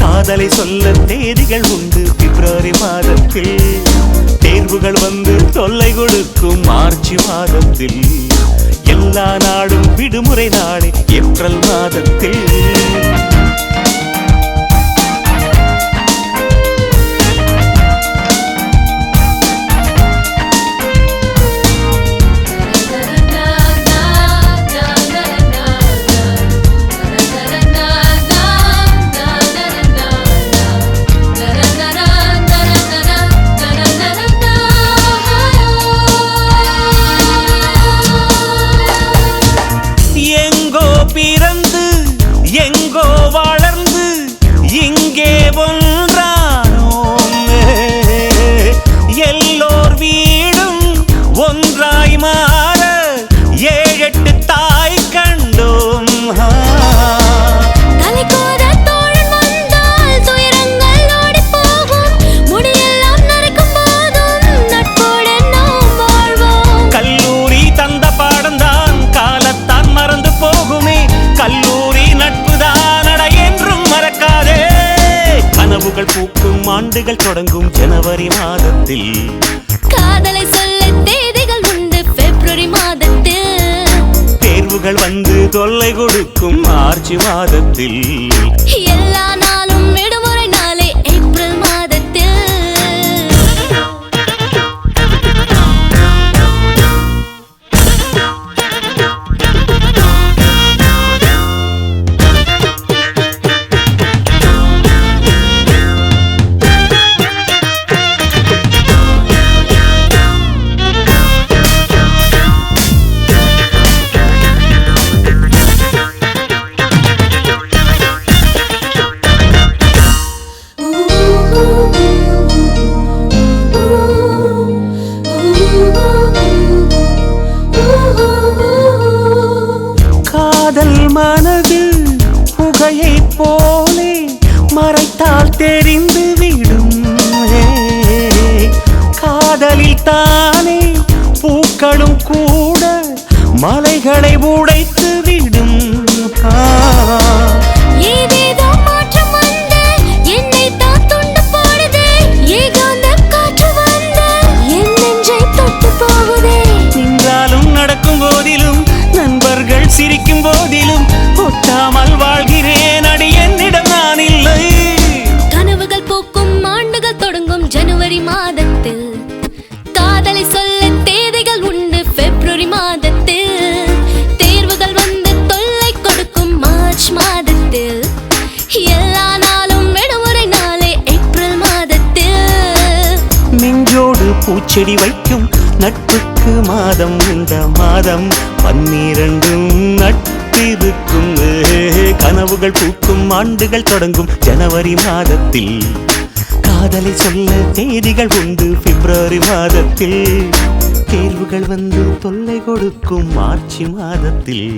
காதலை சொல்ல தேதிகள் உண்டு பிப்ரவரி மாதத்தில் தேர்வுகள் வந்து தொல்லை கொடுக்கும் மார்ச் மாதத்தில் எல்லா நாடும் விடுமுறை நாளே ஏப்ரல் மாதத்தில் பிறந்து எங்கோ வளர்ந்து இங்கே ஒன்றானோம் எல்லோர் வீடும் ஒன்றாய் மாற 7-8 தாய் கண்டோம் கல்லூரி தந்த பாடம்தான் காலத்தான் மறந்து போகுமே கல்லூரி நட்புதான் அட என்றும் மறக்காதே கனவுகள் பூக்கும் ஆண்டுகள் தொடங்கும் ஜனவரி மாதத்தில் காதலை சொல்ல தேதிகள் உண்டு பிப்ரவரி மாதத்தில் தேர்வுகள் வந்து தொல்லை கொடுக்கும் மார்ச் மாதத்தில் எல்லா நாளும் விடுமுறை நாளே ஏப்ரல் மாதத்தில் காதல் மனதில் புகையை போலே மறைத்தால் தெரிந்து விடும் காதலில் தானே பூக்களும் கூட மலைகளை உடைத்து விடும் ஏதேதோ மாற்றம் வந்து என்னை தான் துண்டு போடுதே ஏகாந்த காற்று வந்து என் நெஞ்சை தொட்டு போகுதே நின்றாலும் நடக்கும் போதிலும் நண்பர்கள் சிரிக்கும் போதிலும் ஒட்டாமல் வாழ்கிறேன் அடி என்னிடம் நான் இல்லை கனவுகள் பூக்கும் ஆண்டுகள் தொடங்கும் ஜனவரி மாதத்தில் காதலை சொல்ல தேதிகள் உண்டு பிப்ரவரி மாதத்தில் தேர்வுகள் வந்து தொல்லை கொடுக்கும் மார்ச் மாதத்தில் எல்லா நாளும் விடுமுறை நாளே ஏப்ரல் மாதத்தில் நெஞ்சோடு பூச்செடி வைக்கும் நட்புக்கு மாதம் இந்த மாதம் 12 நட்பிருக்கும் கனவுகள் பூக்கும் ஆண்டுகள் தொடங்கும் ஜனவரி மாதத்தில் காதலை சொல்ல தேதிகள் உண்டு பிப்ரவரி மாதத்தில் தேர்வுகள் வந்து தொல்லை கொடுக்கும் மார்ச் மாதத்தில்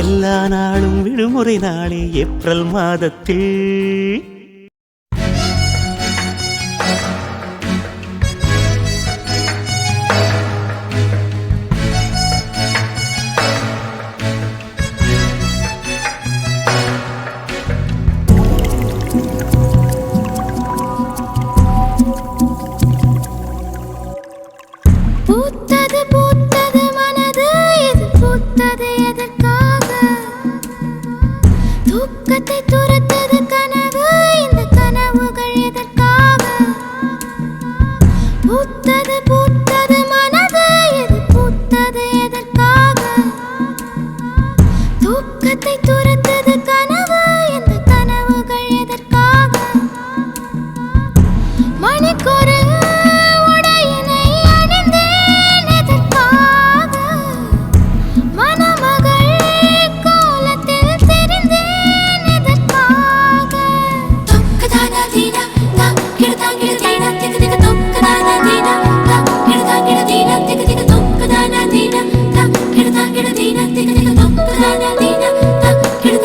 எல்லா நாளும் விடுமுறை நாளே ஏப்ரல் மாதத்தில் பூத்தது பூத்தது மனது இது பூத்தது எதற்காக தூக்கத்தை துரத்தது கனவு இந்த கனவுகள் எதற்காக பூத்தது பூத்தது மனது இது பூத்தது எதற்காக தூக்கத்தை துரத்தது கனவு இந்த கனவுகள் எதற்காக மணிக்கொரு Dina,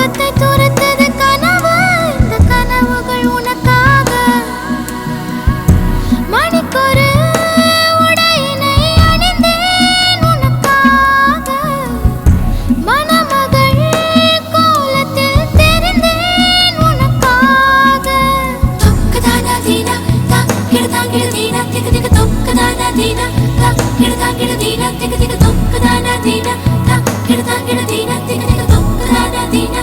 தூரத்தை தூரத்தது கனவு இந்த கனவுகள் உனக்காக மணிக்கொரு உடையினை அணிந்தேன் உனக்காக மணமகள் கோலத்தில் தெரிந்தேன் உனக்காக தொக்கதானா தீனா கிடதாங்கிட தீனா திக்கு திக்கு தொக்கதானா தீனா கிடதாங்கிட தீனா திக்கு திக்கு தொக்கதானா தீனா கிடதாங்கிட தீனா திக்கு திக்கு தொக்கதானா தீனா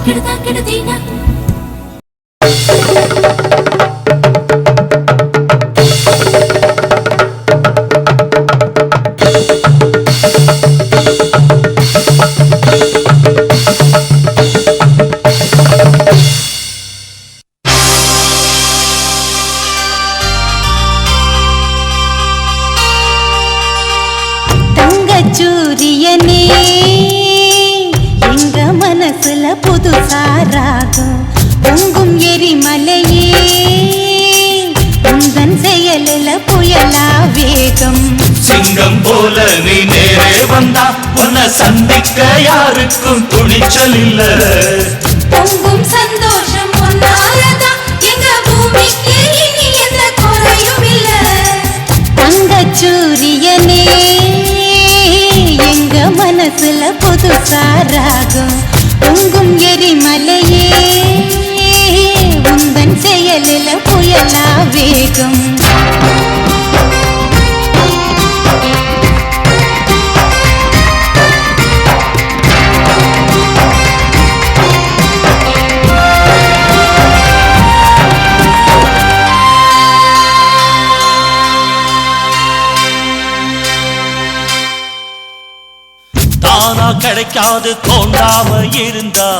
கிடதாங்கிட தீனா தங்கச்சூரியனே எங்க மனசுல புதுசா ராகம் பொங்கும் எரிமலையே உந்தன் செயலில புயலா வேகம் சிங்கம் போல நீ நேரே வந்தா உன்னை சந்திக்க யாருக்கும் துணிச்சல் இல்ல பொங்கும் சந்தோஷம் ஒன்னாலதான் எங்க பூமிக்கு இனி எந்த குறையும் இல்ல தங்கச்சூரியனே எங்க மனசுல புதுசா ராகம் பொங்கும் எரிமலையே உந்தன் செயலில புயலா வேகம் தானா கிடைக்காது தோண்டாம இருந்தா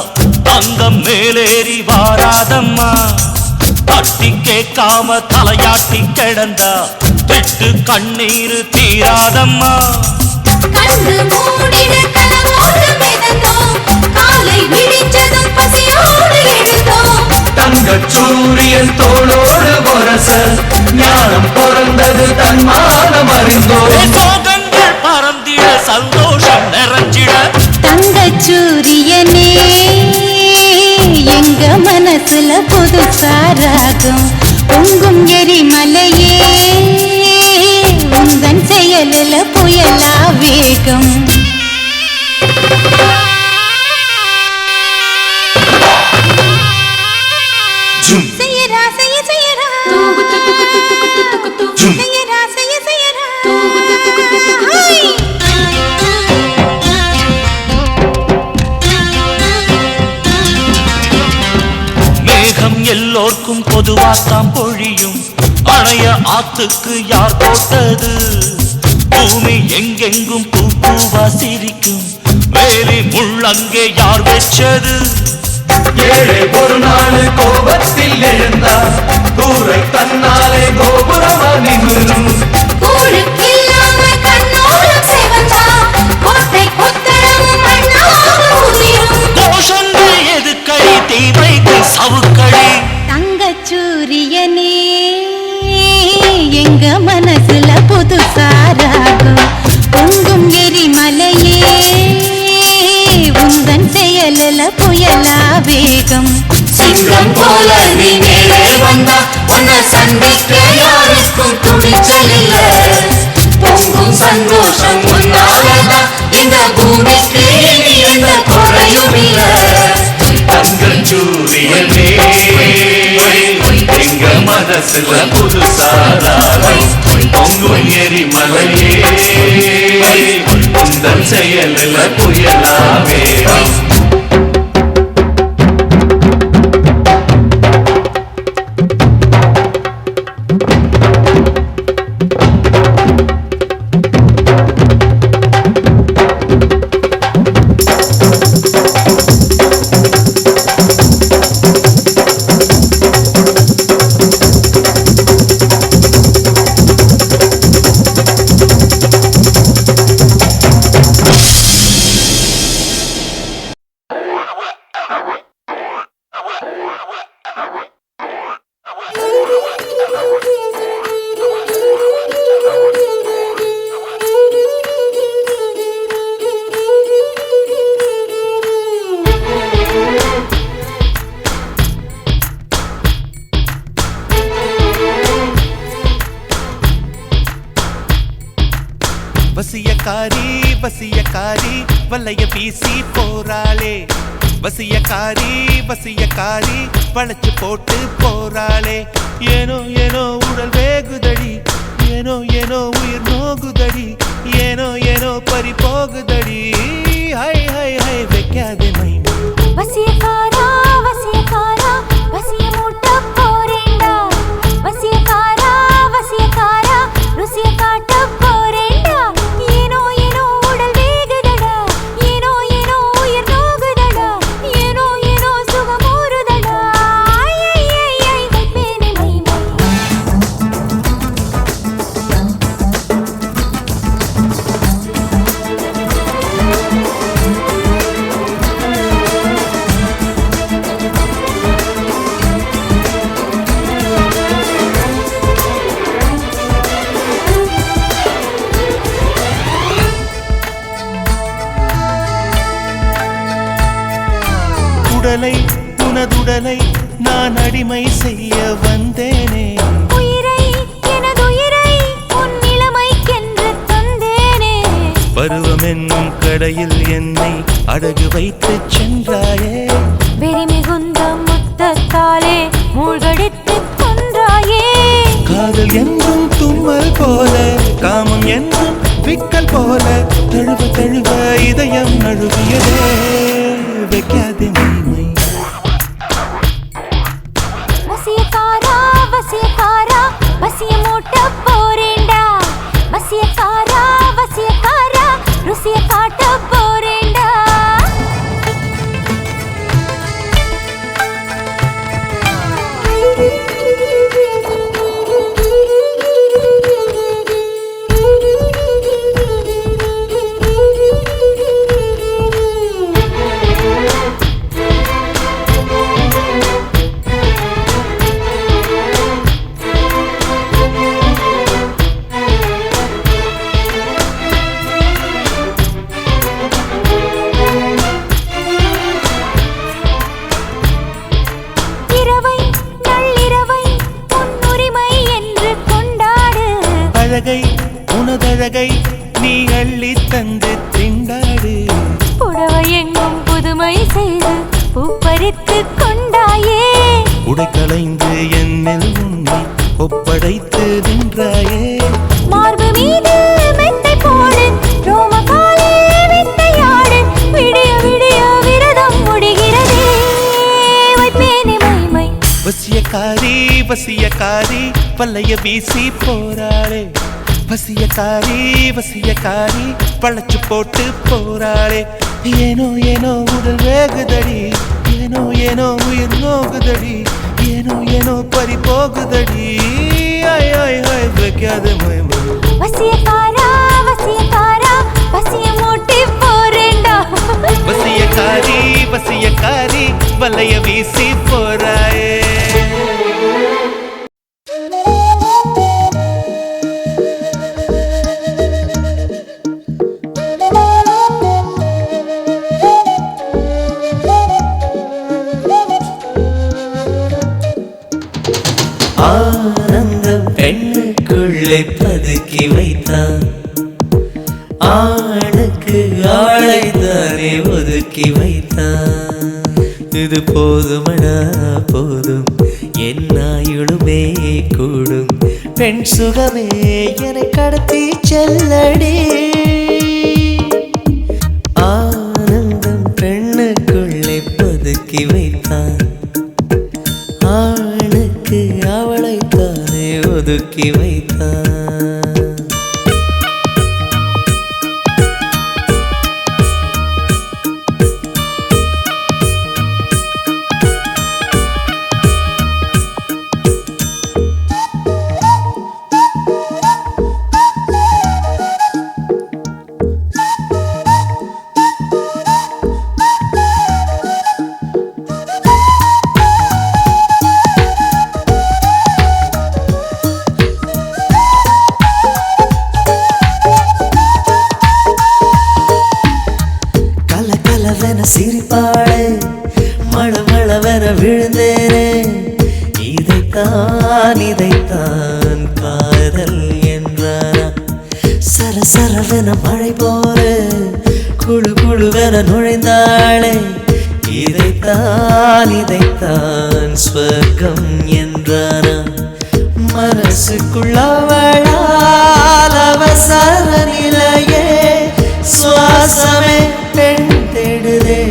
தங்கம் மேலேறி வாராதம்மா தட்டி கேட்காம தலையாட்டி கிடந்தா திட்டு கண்ணீர் தீராதம்மா கண்டு மூடிட கனவோடு மிதந்தோம் காலை விடிஞ்சதும் பசியோடு எழுந்தோம் தங்கச் சூரியன் தோளோடு வரச ஞானம் பிறந்தது தன்மானம் அறிந்தோம் சோகங்கள் பறந்திட சந்தோஷம் நிறைஞ்சிட தங்கச்சூரியனே எங்க மனசுல புதுசா ராகம் பொங்கும் எரிமலையே உந்தன் செயலில புயலா வேகம் ஜும் செய்யரா செய்ய செய்யரா ஜும் செய்யரா செய்ய செய்யரா மேகம் எல்லோர்க்கும் பொதுவாத்தான் பொழியும் அணைய ஆத்துக்கு யார் போட்டது பூமி எங்கெங்கும் பூ பூவா சிரிக்கும் வேலி முள்ளங்கே யார் வெச்சது ஏழை ஒரு நாள் கோபத்தில் எழுந்தார் கூரை தன்னாலே கோபுரமா நிமிரும் ஊருக்கில்லாம கண்ணோரம் சிவந்தா கோட்டை கொத்தளமும் மண்ணாக உதிரும் கோஷங்கள் எதுக்கடி தீமைக்கு சவுக்கடி தங்கச்சூரியனே எங்க மனசுல புதுசா ராகம் பொங்கும் எரிமலையே உந்தன் செயலில புயலா வேகம் சிங்கம் போல நீ நேரே வந்தா உன்னை சந்திக்க யாருக்கும் துணிச்சல் இல்ல பொங்கும் சந்தோஷம் உன்னாலதான் இந்த பூமிக்கு இனி எந்த குறையும் இல்ல தங்கச்சூரியனே எங்க மனசுல புதுசாராகம் பொங்கும் எரிமலையே உந்தன் செயலில் புயலாவே வசியக்காரி வசியக்காரி வலைய வீசி போறாளே வசியக்காரி வசியக்காரி வளைச்சு போட்டு போறாளே ஏனோ ஏனோ உடல் வேகுதடி ஏனோ ஏனோ உயிர் நோகுதடி ஏனோ ஏனோ பறி போகுதடி ஹை ஹை ஹை வைக்காதே மைமா வசியக்காரா வசியக்காரா வசிய மூட்ட போறேண்டா வசியக்காரா வசியக்காரா ருசிய காட்ட போறேண்டா ஏனோ ஏனோ உடல் வேகுதடா ஏனோ ஏனோ உயிர் நோகுதடா ஏனோ ஏனோ சுகமோருதடா ஐ ஐ ஐ ஐ வைப்பேனே மைமை உடலை உனதுடலை நான் அடிமை செய்ய வந்தேனே உயிரை எனதுயிரை உன் நிலைமைக்கென்று தந்தேனே பருவம் என்னும் கடையில் என்னை அடகு வைத்து சென்றாயே வெறி மிகுந்த முத்தத்தாலே மூழ்கடித்து கொன்றாயே காதல் என்றும் தும்மல் போல காமம் என்றும் விக்கல் போல தழுவ தழுவ இதயம் நழுவியதே வைக்காதே மைமை வசியக்காரா வசியக்காரா வசிய மூட்ட போறேண்டா வசியக்காரா வசியக்காரா ருசிய காட்ட போறேண்டா இரவை நள்ளிரவை உன் உரிமை என்று கொண்டாடு அழகை உனதழகை நீ அள்ளி தந்து திண்டாடு புடவை எங்கும் புதுமை செய்து பூப்பறித்து கொண்டாயே உடைக்களைந்து என்னில் உன்னை ஒப்படைத்து நின்றாயே மார்பு மீது மெத்தை போடு ரோமகாலே வித்தையாடு விடிய விடிய விரதம் முடிகிறதே வைப்பேனே மைமை வசியக்காரி வசியக்காரி வலைய வீசி போறாளே வசியக்காரி வசியக்காரி வளைச்சு போட்டு போறாளே ஏனோ ஏனோ உடல் வேகுதடி ஏனோ ஏனோ உயிர் நோகுதடி ஏனோ ஏனோ பறி போகுதடி ஐ ஐ ஐ வைக்காதே மைமா வசியக்காரா வசியக்காரா வசிய மூட்டி போறேண்டா வசியக்காரி வசியக்காரி வலைய வீசி போறாயே ஆனந்தம் பெண்ணுக்குள்ளே பதுக்கி வைத்தான் ஆணுக்கு ஆளைத்தானே ஒதுக்கி வைத்தான் இது போதுமடா போதும் என்னாயுளுமே கூடும் பெண் சுகமே என்னை கடத்தி செல்லடி ஆனந்தம் பெண்ணுக்குள்ளே பதுக்கி வைத்தான் ஆணுக்கு அவளைத்தானே ஒதுக்கி வைத்தான் சிரிப்பாளே மழமழவென விழுந்தேனே இதைத்தான் காதல் என்றானா சர சரசரவென மழை போல குழு குழுவென நுழைந்தாளே இதைத்தான் ஸ்வர்க்கம் என்றானா மனசுக்குள்ளவளால் அவசர நிலையே சுவாசமே பெண் தேடுதே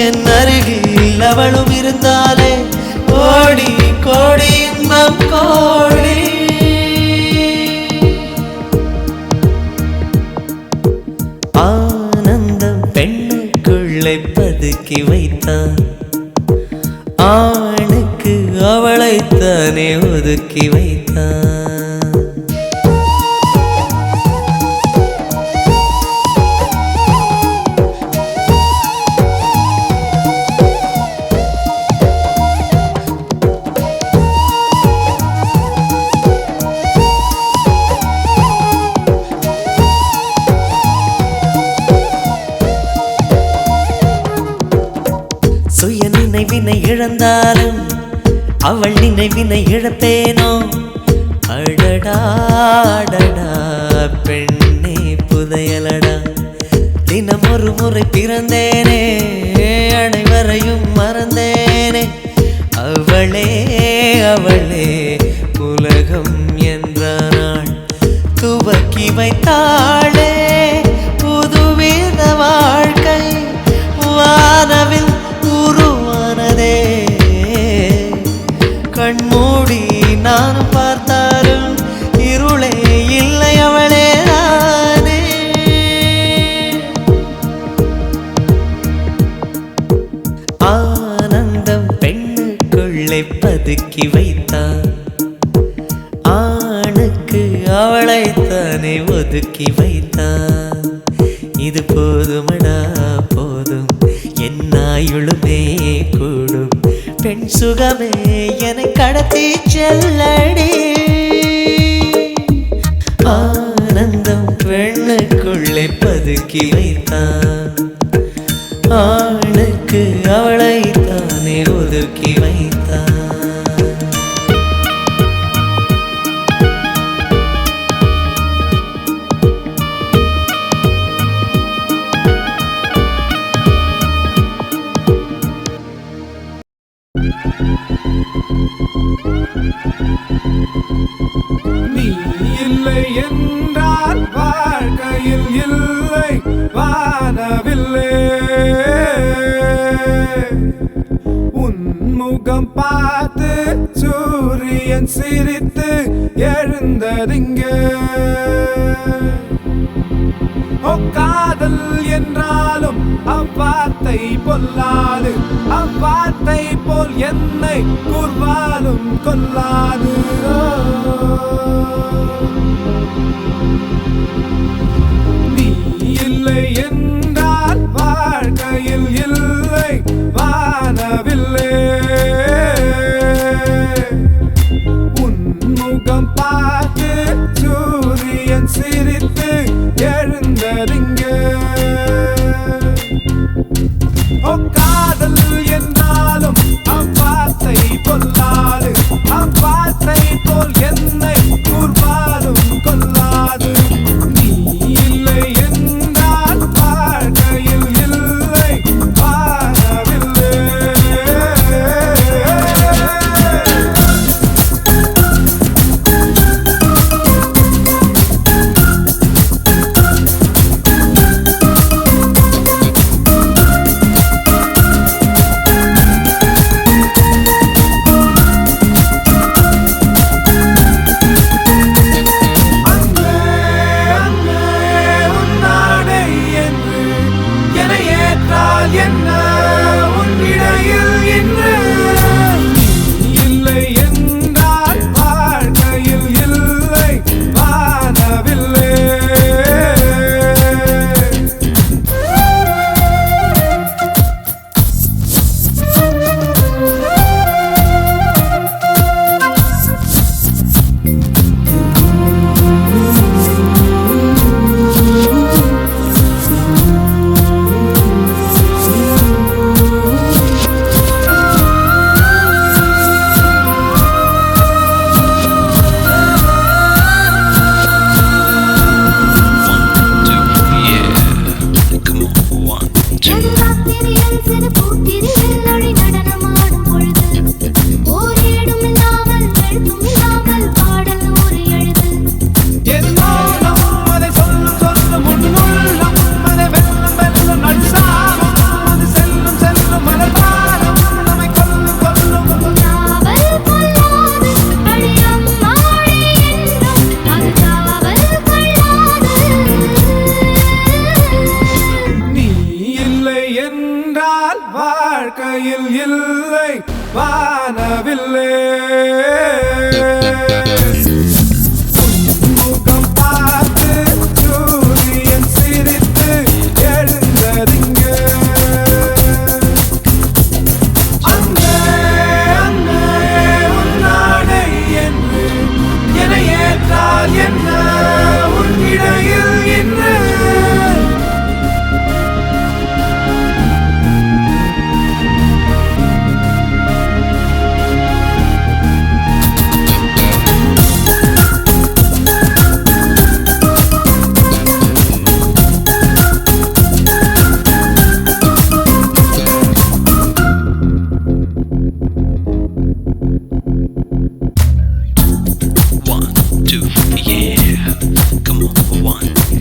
என் அருகில் அவளும் இருந்தாலே கோடி கோடி இன்பம் கோடி ஆனந்தம் பெண்ணுக்குள்ளே பதுக்கி வைத்தான் ஆணுக்கு அவளைத்தானே ஒதுக்கி வைத்தான் சுய நினைவினை இழந்தாலும் அவள் நினைவினை இழப்பேனோ அடடா அடடா பெண்ணே புதையலடா தினம் ஒரு முறை பிறந்தேனே அனைவரையும் மறந்தேனே அவளே அவளே உலகம் என்றாள் துவக்கி வைத்தாளே புதுவித வாழ்க்கை வானவில் உருவானதே கண்மூடி நானும் பார்த்தாலும் இருளே இல்லை அவளே நானே ஆனந்தம் பெண்ணுக்குள்ளே பதுக்கி வைத்தான் ஆணுக்கு அவளைத்தானே ஒதுக்கி வைத்தான் இது போதுமடா போதும் என்னாயுளுமே கூடும் பெண் சுகமே என்னை கடத்தி செல்லடி ஆனந்தம் பெண்ணுக்குள்ளே பதுக்கி வைத்தான் ஆணுக்கு அவளைத்தானே ஒதுக்கி வைத்தான் நீ இல்லை என்றால் வாழ்க்கையில் இல்லை வானவில்லை உன்முகம் பார்த்து சூரியன் சிரித்து எழுந்ததிங்கே காதல் என்றாலும் அவ்வார்த்தை பொல்லாது அவ்வார்த்தை போல் என்னை கூர்வாலும் கொல்லாது நீ இல்லை என்றால் வாழ்க்கையில் இல்லை வானவில்லை உன்முகம் பார்த்து சூரியன் சிரித்து எழுந்ததிங்கே காதல் என்றாலும் அவ்வார்த்தை பொல்லாது அவ்வார்த்தை போல் என்னை கூர்வாலும் கொல்லாது நீ இல்லை என்றால் வாழ்க்கையில் இல்லை வானவில்லை என்றால் வாழ்க்கையில் இல்லை வானவில்லை முகம் பார்த்து சூரியன் சிரித்து எழுந்ததிங்க அங்கே அங்கே உன்னாடை என்று என ஏற்றால் என்ன உன் இடையில் இன்று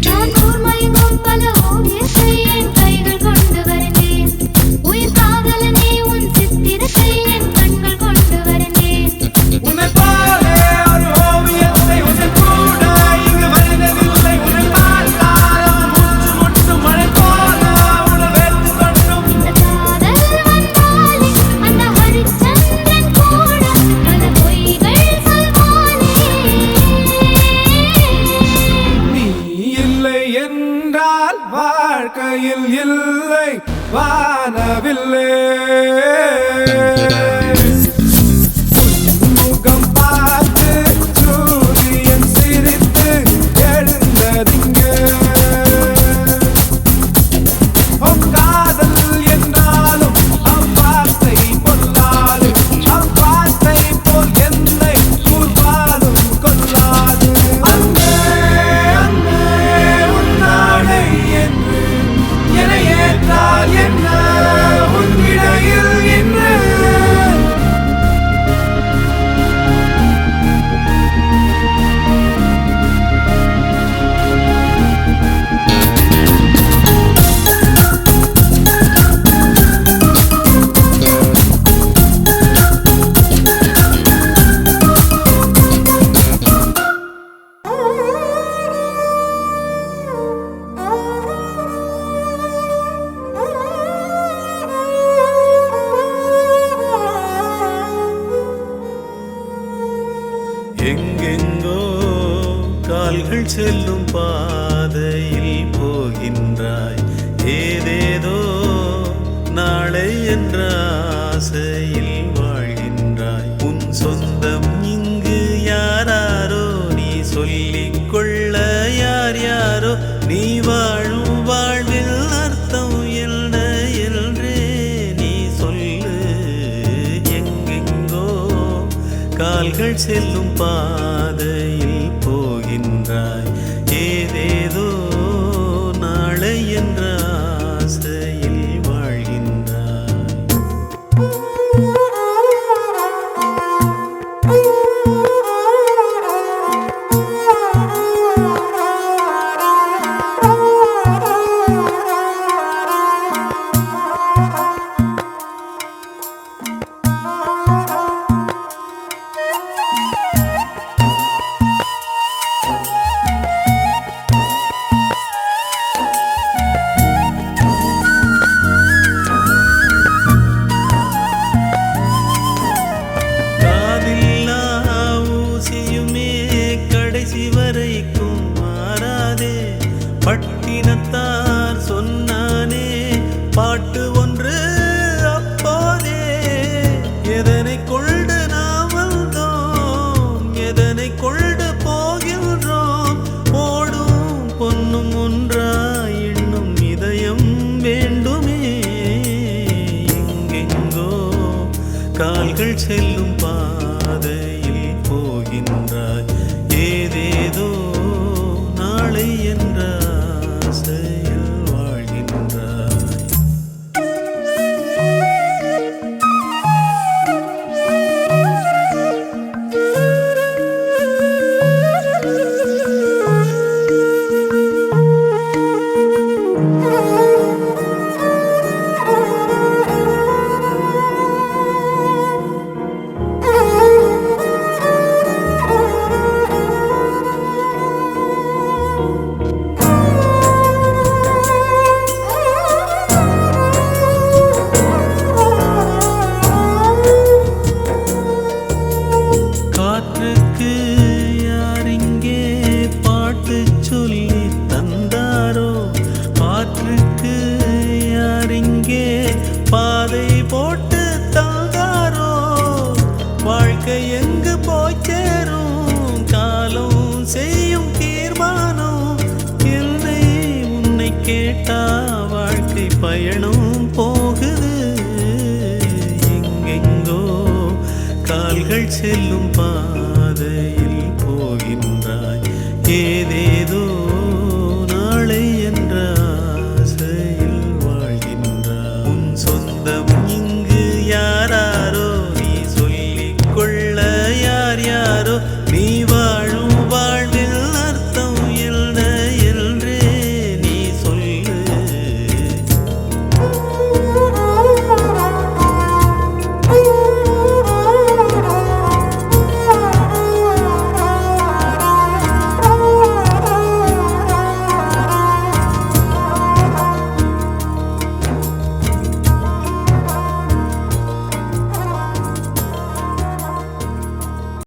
நான் கூர்மையும் பல ஓவியத்தை என் கைகள் கொண்டு வருந்தேன் உயிர் காதலனே உன் சித்திரத்தை என் கண்கள் கொண்டு வருந்தேன் உன்னை போலே ஒரு ஓவியத்தை உன்னை கூட இங்கு வருடவில்லை உன்னை பார்த்தால் அவன் மூச்சு முட்டும் மழை போல உடல் வேர்த்து கொட்டும் இந்த காதல் வந்தாலே அந்த ஹரிச்சந்திரன் கூட பல பொய்கள் சொல்வானே நீ இல்லை என்றால் வாழ்க்கையில் இல்லை வானவில்லை முகம் பார்த்து சூரியன் சிரித்து எழுந்ததிங்க காதல் என்றாலும் அவ்வார்த்தை பொல்லாது அவ்வார்த்தை போல் என்னை கூர்வாலும் கொல்லாது அங்கே அங்கே உன்னாடை என்று என ஏற்றால் என்ன உன் இடையில் இன்று எங்கெங்கோ கால்கள் செல்லும் பாதையில் போகின்றாய் ஏதேதோ நாளை என்ற ஆசையில் வாழ்கின்றாய் உன் சொந்தம் இங்கு யாராரோ நீ சொல்லிக் கொள்ள யார் யாரோ நீ வாழும் வாழ்வில் அர்த்தம் என்ன என்றே நீ சொல்லு எங்கெங்கோ கால்கள் செல்லும் பாதையில் போகின்றாய் ஏதேதோ நாளை என்ற ஆசையில் வாழ்கின்றாய் காதில்லா ஊசியுமே கடைசி வரைக்கும் மாறாதே பட்டினத்தார் சொன்னானே பாட்டு ஒன்று அப்போதே எதனை கொண்டு நாம் வந்தோம் எதனை கொண்டு போகின்றோம் ஓடும் பொன்னும் ஒன்றாய் இன்னும் இதயம் வேண்டுமே எங்கெங்கோ கால்கள் செல்லும் பாதையில் போகின்றாய் ஏதேதோ நாளை என்ற ஆசையில் வாழ்கின்றாய் Ah கேட்டா வாழ்க்கை பயணம் போகுது. எங்கெங்கோ கால்கள் செல்லும் பாதையில் போகின்றாய்.